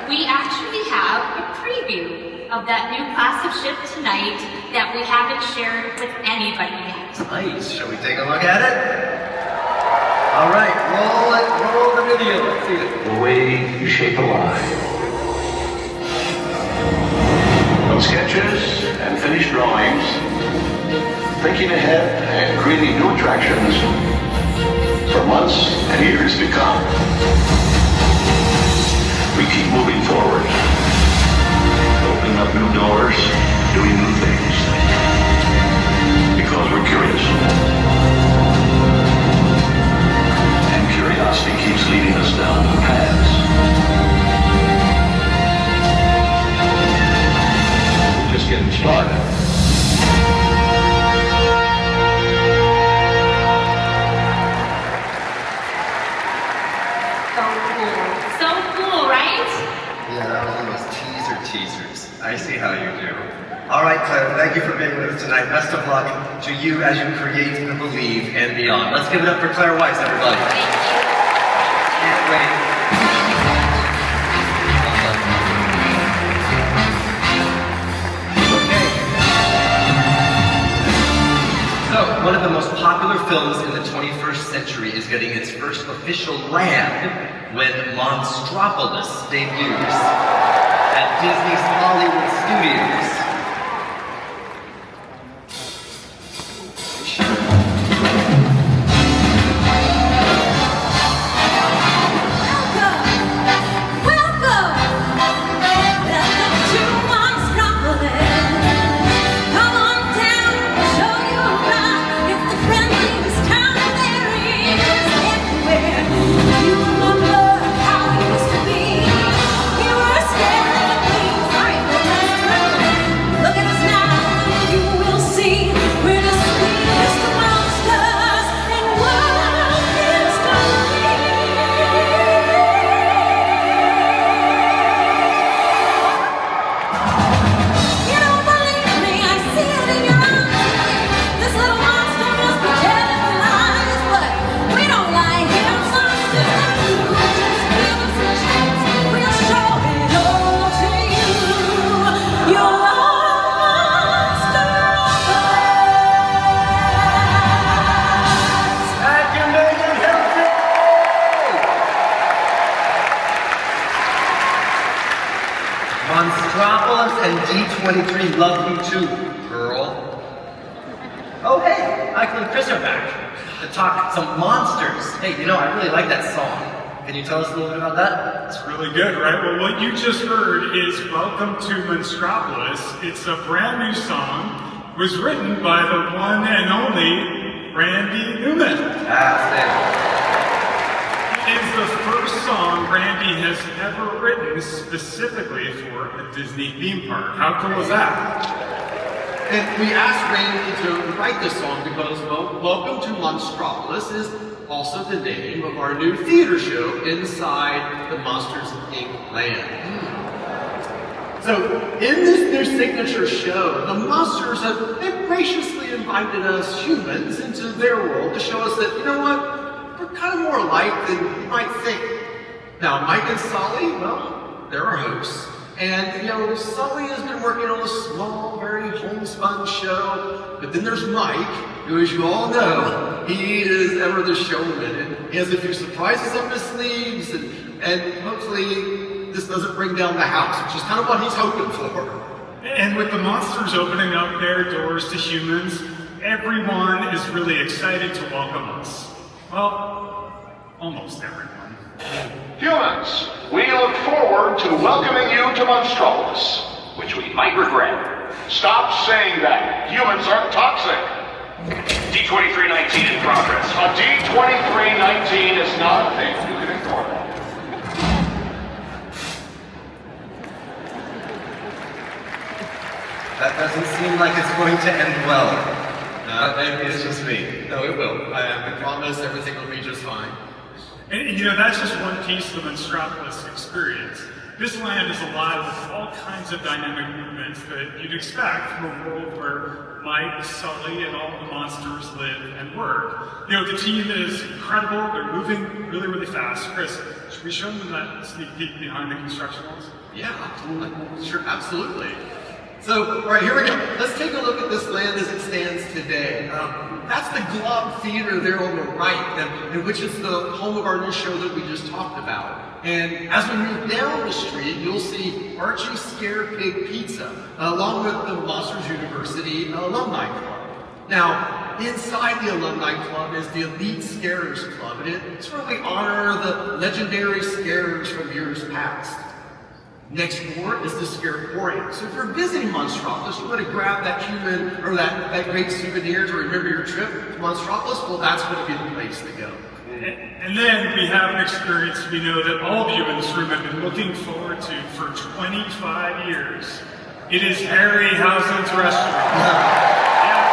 we actually have a preview of that new class of ship tonight that we haven't shared with anybody yet. Nice. Shall we take a look at it? All right, roll the video. Let's see it. The way you shape a line. From sketches and finished drawings, thinking ahead and creating new attractions for months and years to come. We keep moving forward, opening up new doors, doing new things, because we're curious. And curiosity keeps leading us down new paths. We're just getting started. I see how you do. All right, Claire, thank you for being with us tonight. Best of luck to you as you create and believe and beyond. Let's give it up for Claire Weiss, everybody. Can't wait. Okay. So, one of the most popular films in the 21st century is getting its first official land when Monstropolis debuts at Disney's Hollywood Studios. Monstropolis and D23 love you too, girl. Oh hey, Michael and Chris are back to talk some monsters. Hey, you know, I really like that song. Can you tell us a little bit about that? It's really good, right? Well, what you just heard is Welcome to Monstropolis. It's a brand new song. It was written by the one and only Randy Newman. Fantastic. It's the first song Randy has ever written specifically for a Disney theme park. How cool is that? And we asked Randy to write this song because, well, Welcome to Monstropolis is also the name of our new theater show inside the Monsters Inc. land. So, in this new signature show, the monsters have graciously invited us humans into their world to show us that, you know what, we're kind of more alike than you might think. Now, Mike and Sully, well, they're our hosts. And, you know, Sully has been working on a small, very homespun show. But then there's Mike, who, as you all know, he is ever the showman. And he has a few surprises up his sleeves. And hopefully this doesn't bring down the house, which is kind of what he's hoping for. And with the monsters opening up their doors to humans, everyone is really excited to welcome us. Well, almost everyone. Humans, we look forward to welcoming you to Monstropolis, which we might regret. Stop saying that. Humans aren't toxic. D2319 in progress. A D2319 is not a thing. You can ignore that. That doesn't seem like it's going to end well. Maybe it's just me. No, it will. I promise everything will be just fine. And you know, that's just one piece of the Monstropolis experience. This land is alive with all kinds of dynamic movements that you'd expect from a world where Mike, Sully, and all the monsters live and work. You know, the team is incredible. They're moving really, really fast. Chris, should we show them that sneak peek behind the construction walls? Yeah, sure, absolutely. So, all right, here we go. Let's take a look at this land as it stands today. That's the Glob Theater there on the right, which is the home of our new show that we just talked about. And as we move down the street, you'll see Archie Scare Pig Pizza, along with the Monsters University Alumni Club. Now, inside the Alumni Club is the Elite Scarers Club, and it's where we honor the legendary scarers from years past. Next door is the Scareporium. So if you're visiting Monstropolis, you want to grab that human or that great souvenir to remember your trip to Monstropolis, well, that's going to be the place to go. And then we have an experience we know that all of you in this room have been looking forward to for 25 years. It is Harryhausen's restaurant. Yes.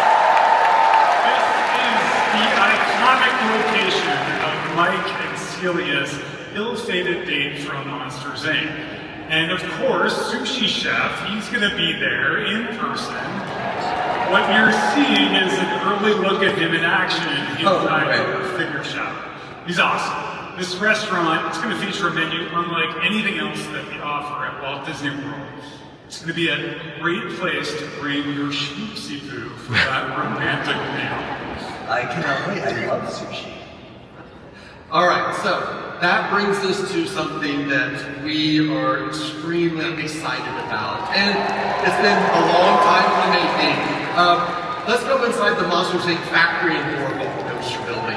This is the iconic location of Mike and Celia's ill-fated date from Monsters, Inc. And of course, Sushi Chef, he's gonna be there in person. What you're seeing is an early look at him in action inside our figure shop. He's awesome. This restaurant, it's gonna feature a menu unlike anything else that we offer at Walt Disney World. It's gonna be a great place to bring your schmoopsy poo for that romantic meal. I cannot wait, I love sushi. All right, so that brings us to something that we are extremely excited about. And it's been a long time in the making. Let's go inside the Monsters Inc. factory and more coaster building.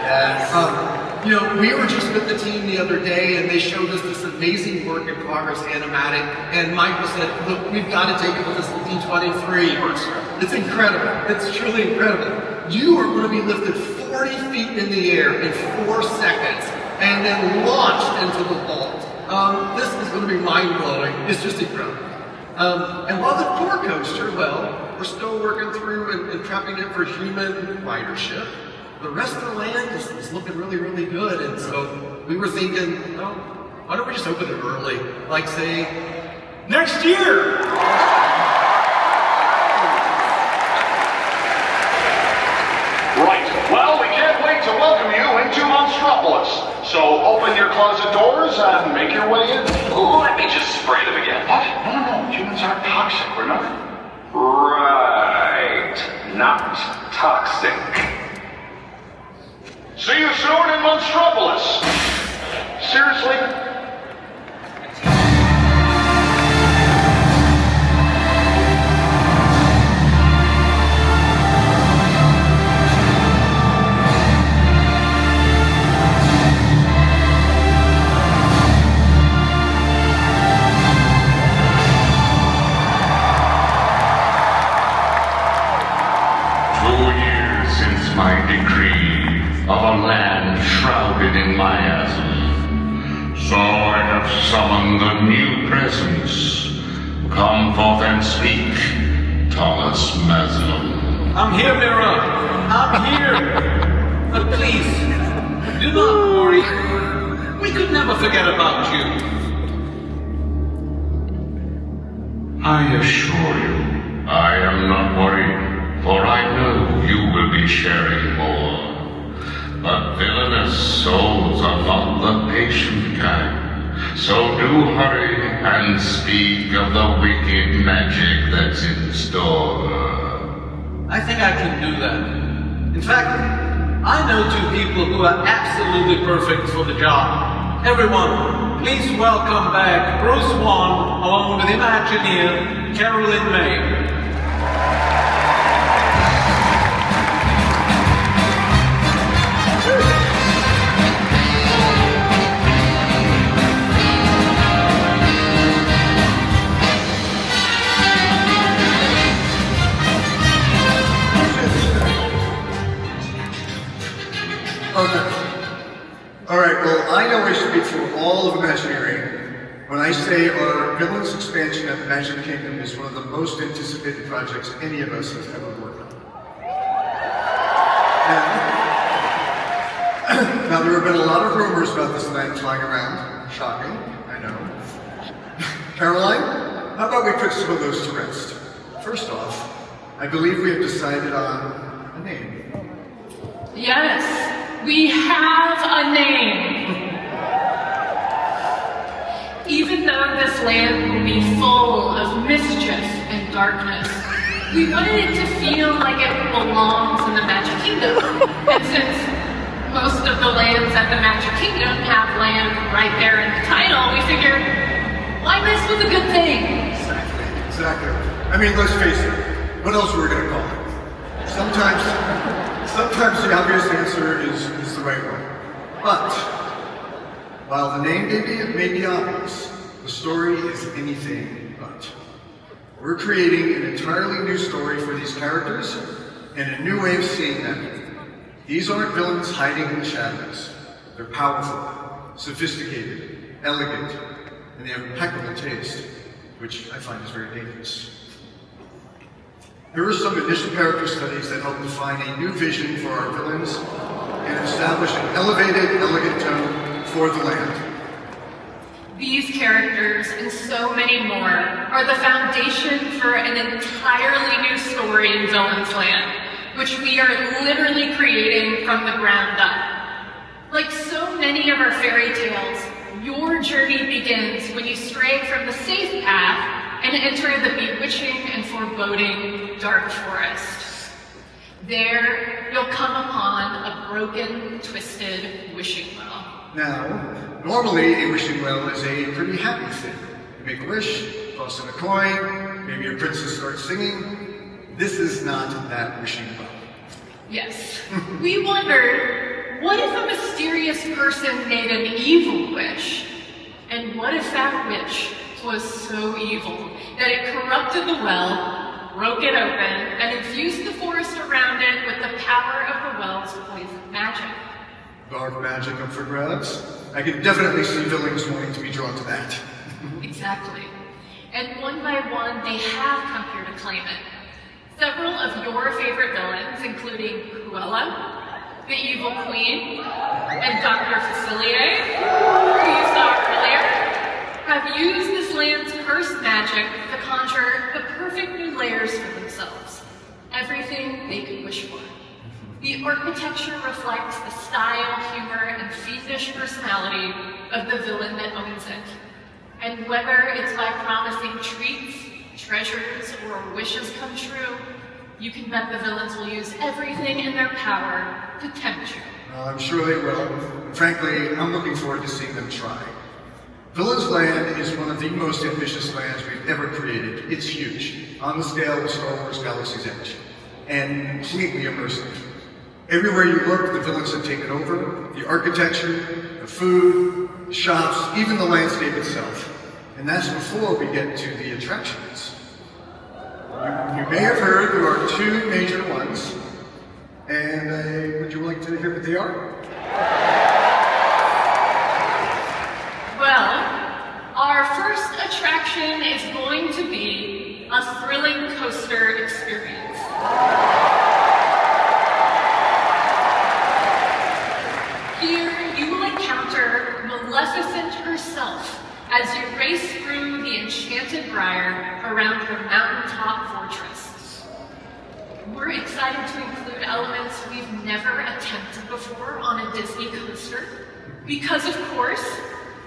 You know, we were just with the team the other day and they showed us this amazing work in progress animatic. And Michael said, look, we've got to take it with us to D23. It's incredible. It's truly incredible. You are going to be lifted 40 feet in the air in 4 seconds and then launched into the vault. This is going to be mind-blowing. It's just incredible. And while the tour coaster, well, we're still working through and prepping it for human ridership, the rest of the land is looking really, really good. And so we were thinking, well, why don't we just open it early? Like, say, next year! Right. Well, we can't wait to welcome you into Monstropolis. So open your closet doors and make your way in. Let me just spray them again. What? No. Humans aren't toxic. We're not. Right. Not toxic. See you soon in Monstropolis. Seriously? My decree of a land shrouded in miasm. So I have summoned a new presence. Come forth and speak, Thomas Maslin. I'm here, Mira. I'm here. But please, do not worry. We could never forget about you. I assure you, I am not worried. For I know you will be sharing more. But villainous souls are not the patient kind. So do hurry and speak of the wicked magic that's in store. I think I can do that. In fact, I know 2 people who are absolutely perfect for the job. Everyone, please welcome back Bruce Wan along with Imagineer Carolyn May. Alright, well, I know I speak for all of Imagineering when I say our Villains expansion at the Magic Kingdom is one of the most anticipated projects any of us has ever worked on. Now, there have been a lot of rumors about this land flying around. Shocking, I know. Caroline, how about we put some of those to rest? First off, I believe we have decided on a name. Yes, we have a name. Even though this land will be full of mischief and darkness, we wanted it to feel like it belongs in the Magic Kingdom. And since most of the lands at the Magic Kingdom have land right there in the title, we figured, why mess with a good thing? Exactly. I mean, let's face it, what else were we going to call it? Sometimes the obvious answer is the right one. But, while the name may be obvious, the story is anything but. We're creating an entirely new story for these characters and a new way of seeing them. These aren't villains hiding in the shadows. They're powerful, sophisticated, elegant, and they have impeccable taste, which I find is very dangerous. Here are some initial character studies that help define a new vision for our villains and establish an elevated, elegant tone for the land. These characters and so many more are the foundation for an entirely new story in Villains Land, which we are literally creating from the ground up. Like so many of our fairy tales, your journey begins when you stray from the safe path and enter the bewitching and foreboding dark forest. There, you'll come upon a broken, twisted wishing well. Now, normally a wishing well is a pretty happy thing. You make a wish, toss in a coin, maybe a princess starts singing. This is not that wishing well. Yes. We wondered, what if a mysterious person made an evil wish? And what if that wish was so evil that it corrupted the well, broke it open, and infused the forest around it with the power of the well's poison magic? Dark magic up for grabs? I can definitely see villains wanting to be drawn to that. Exactly. And one by one, they have come here to claim it. Several of your favorite villains, including Cruella, the Evil Queen, and Dr. Facilier, who you saw earlier, have used this land's cursed magic to conjure the perfect new layers for themselves. Everything they could wish for. The architecture reflects the style, humor, and fiendish personality of the villain that owns it. And whether it's by promising treats, treasures, or wishes come true, you can bet the villains will use everything in their power to tempt you. I'm sure they will. And frankly, I'm looking forward to seeing them try. Villains Land is one of the most ambitious lands we've ever created. It's huge, on the scale of Star Wars Galaxy's Edge, and completely immersive. Everywhere you look, the villains have taken over. The architecture, the food, the shops, even the landscape itself. And that's before we get to the attractions. You may have heard there are two major ones. And would you like to hear what they are? Well, our first attraction is going to be a thrilling coaster experience. Here, you will encounter Maleficent herself as you race through the enchanted briar around her mountaintop fortress. We're excited to include elements we've never attempted before on a Disney coaster, because of course,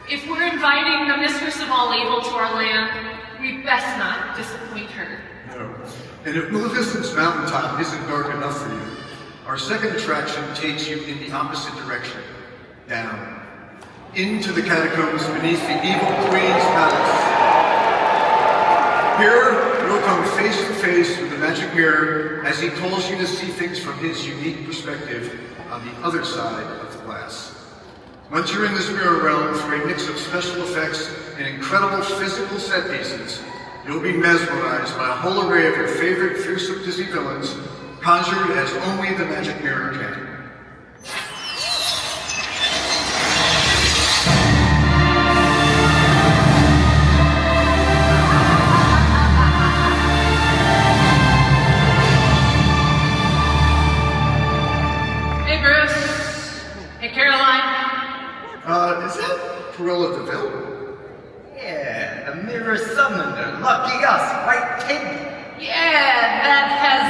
if we're inviting the Mistress of All Evil to our land, we best not disappoint her. No. And if Maleficent's mountaintop isn't dark enough for you, our second attraction takes you in the opposite direction, down. into the catacombs beneath the evil Queen's palace. Here, you'll come face to face with the magic mirror as he calls you to see things from his unique perspective on the other side of the glass. Once you're in this mirror realm through a mix of special effects and incredible physical set pieces, you'll be mesmerized by a whole array of your favorite fearsome Disney villains, conjured as only the magic mirror can. Hey, Bruce. Hey, Caroline. Is that Cruella de Vil? Yeah, the mirror summoner. Lucky us, right, kid? Yeah, that has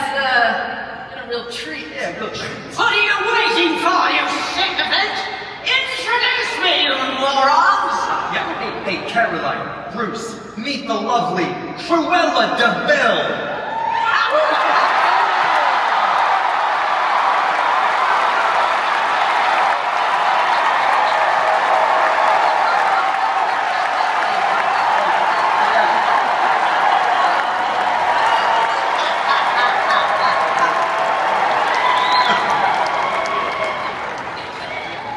been a real treat. Yeah, good treat. What are you waiting for, you sycophant? Introduce me, you morons! Yeah, hey, Caroline, Bruce, meet the lovely Cruella de Vil.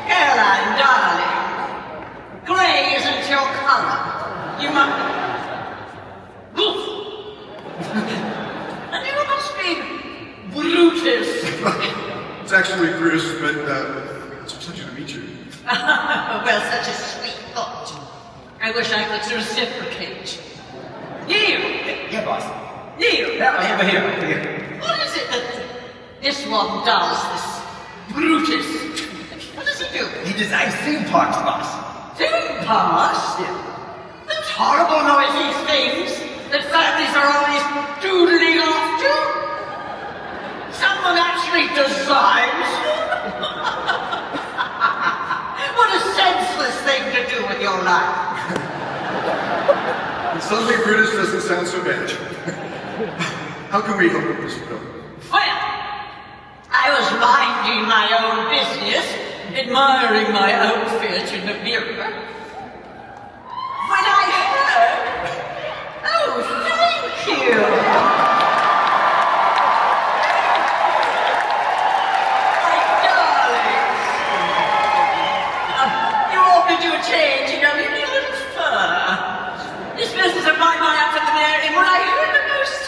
Caroline, darling, grey isn't your color. You must... Oof. And you must be Brutus. It's actually Bruce, but it's a pleasure to meet you. Well, such a sweet thought. I wish I could reciprocate. You! Yeah, boss. You! Yeah, over here. What is it that this one does, this Brutus? What does he do? He designs theme parks, boss. Theme parks? Yeah. Those horrible noisy things that families are always doodling off to? Someone actually designs them? What a senseless thing to do with your life. And suddenly Brutus doesn't sound so bad. How can we help with this film? Well, I was minding my own business, admiring my outfit in the mirror, when I heard, oh, thank you. My darlings. You ought to do a change, you know, you need a little fur. This business of my outfit in the mirror, and when I heard the most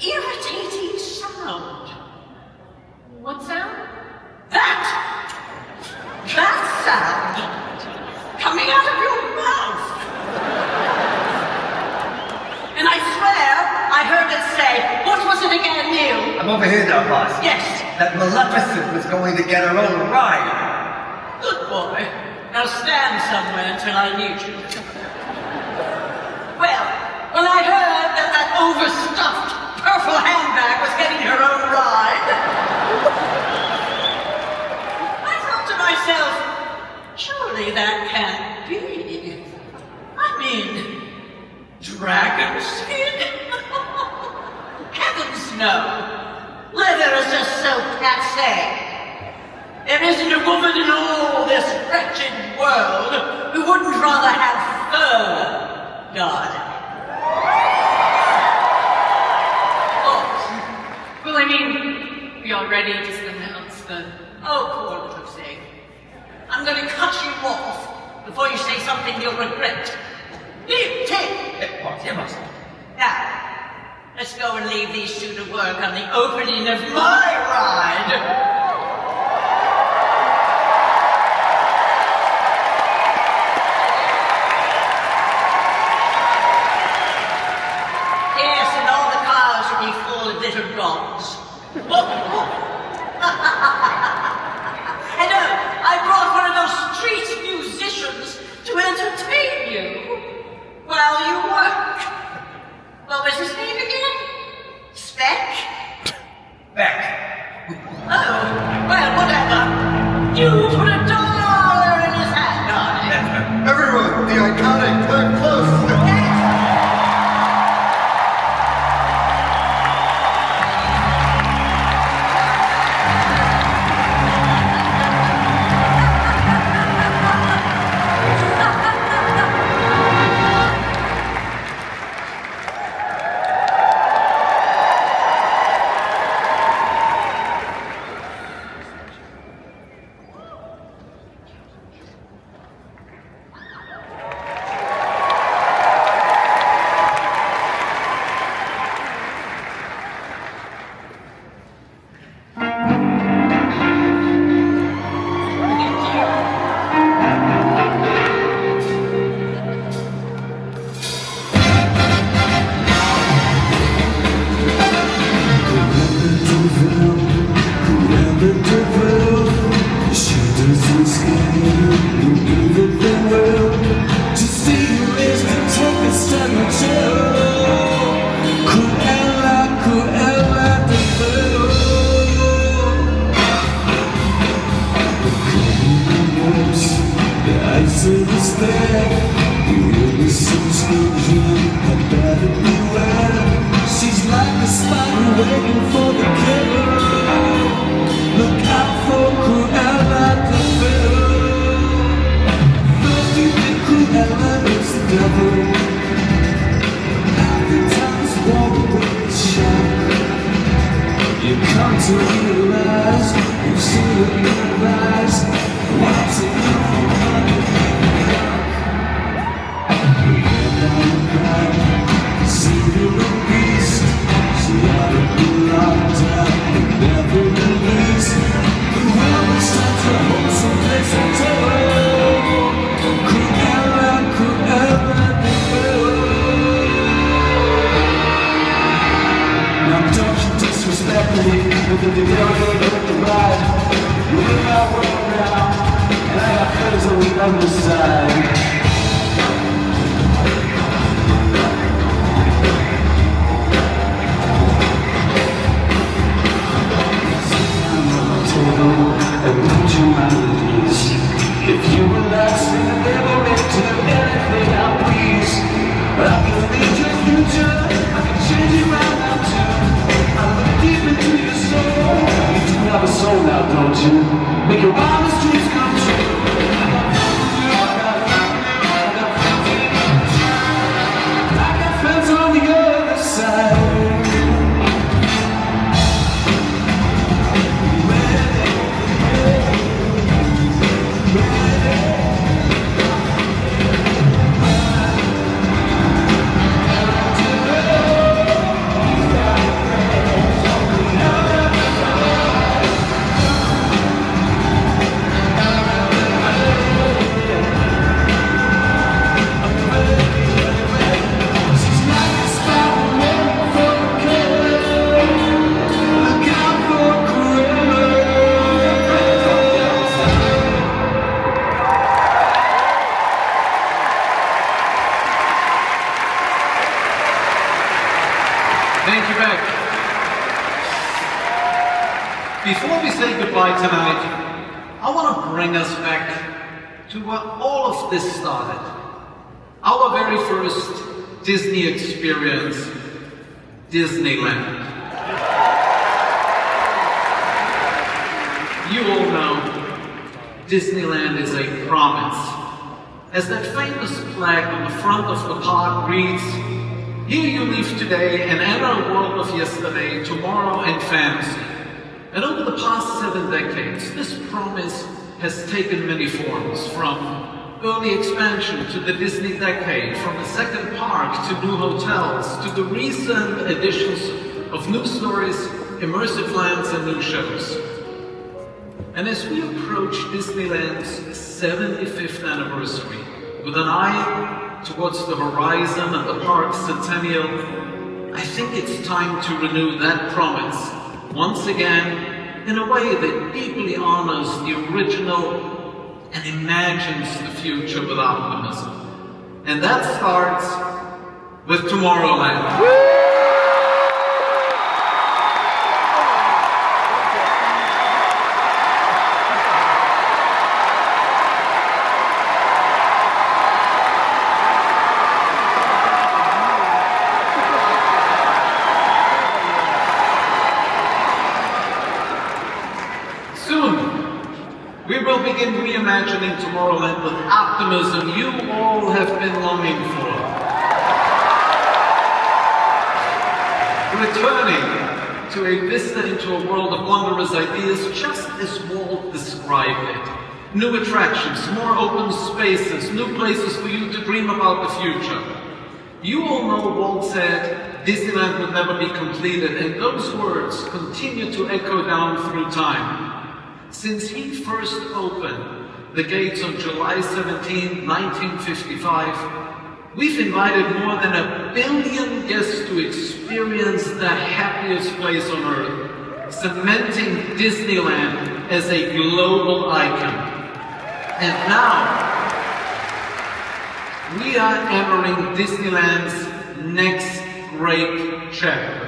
irritating sound. What sound? That sound coming out of your mouth. And I swear I heard it say, what was it again, Neil? I'm over here now, boss. Yes. That Maleficent was going to get her own ride. Good boy. Now stand somewhere until I need you. Well, when I heard that overstuffed purple handbag was getting her own ride, I thought to myself, surely that can't be. I mean, dragon skin? Heavens no. Leather is just so passe. There isn't a woman in all this wretched world who wouldn't rather have fur, darling. Well, I mean, we already just announced the... Oh, poor little thing. I'm going to cut you off before you say something you'll regret. Here, take. Yeah, boss. Now, let's go and leave these two to work on the opening of my ride. Yes, and all the cars will be full of little dogs. And I brought one of those street musicians to entertain you while you work. What was his name again? Speck? Beck. Oh, well, whatever. You put $1 in his hand, darling. Everyone, the iconic Glenn Close. waiting for the killer. Look out for Cruella de Vil. First you think Cruella is the devil. After times walk with the shock, you come to realize you see it in your eyes. What's it for money? See the beast, see how it be locked up and never released. But when it's time to hold some place to tell, Cruella, Cruella de Vil. Now don't you disrespect me with the devil in the ride. You're in my world now, and I got friends on the other side. And put you at ease. If you relax, then the devil may do anything I please. But I can lead your future, I can change it right now too. I look deep into your soul. You do have a soul now, don't you? Make your wildest dreams come true. I got friends on the other side. Before we say goodbye tonight, I want to bring us back to where all of this started. Our very first Disney experience, Disneyland. You all know Disneyland is a promise. As that famous flag on the front of the park reads, "Here you leave today and enter a world of yesterday, tomorrow and fantasy." And over the past 7 decades, this promise has taken many forms, from early expansion to the Disney decade, from the second park to new hotels, to the recent additions of new stories, immersive lands and new shows. And as we approach Disneyland's 75th anniversary, with an eye towards the horizon and the park's centennial, I think it's time to renew that promise once again in a way that deeply honors the original and imagines the future with optimism. And that starts with Tomorrowland. Begin reimagining Tomorrowland with optimism you all have been longing for. Returning to a vista into a world of wondrous ideas, just as Walt described it. New attractions, more open spaces, new places for you to dream about the future. You all know Walt said Disneyland would never be completed, and those words continue to echo down through time. Since he first opened the gates on July 17, 1955, we've invited more than 1 billion guests to experience the happiest place on earth, cementing Disneyland as a global icon. And now, we are entering Disneyland's next great chapter,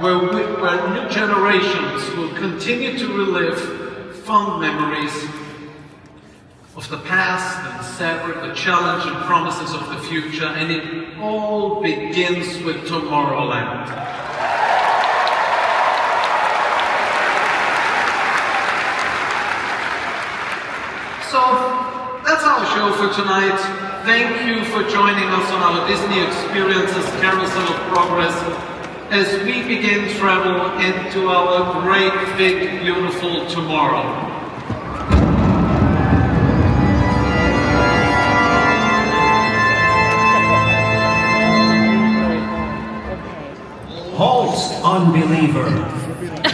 where new generations will continue to relive fond memories of the past and savor the challenge and promises of the future, and it all begins with Tomorrowland. our show for tonight. Thank you for joining us on our Disney Experiences Carousel of Progress as we begin travel into our great, big, beautiful tomorrow. Halt, unbeliever!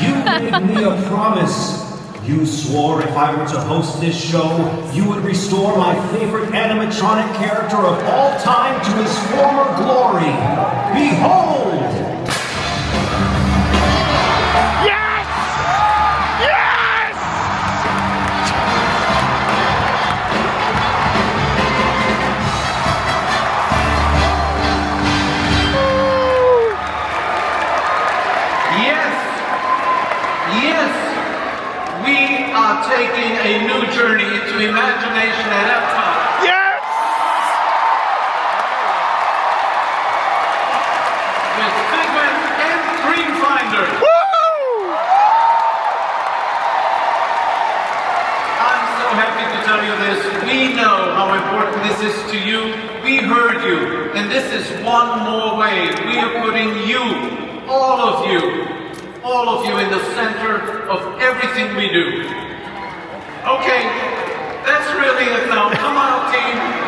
You made me a promise. You swore if I were to host this show, you would restore my favorite animatronic character of all time to his former glory. Behold! Yes! Yes! Yes! Yes! We are taking a new journey into imagination at Epcot. Yes! With Figment and Dreamfinder. Woo! I'm so happy to tell you this. We know how important this is to you. We heard you. And this is one more way. We are putting you, all of you in the center of everything we do. Okay, that's really it now. Come on, team.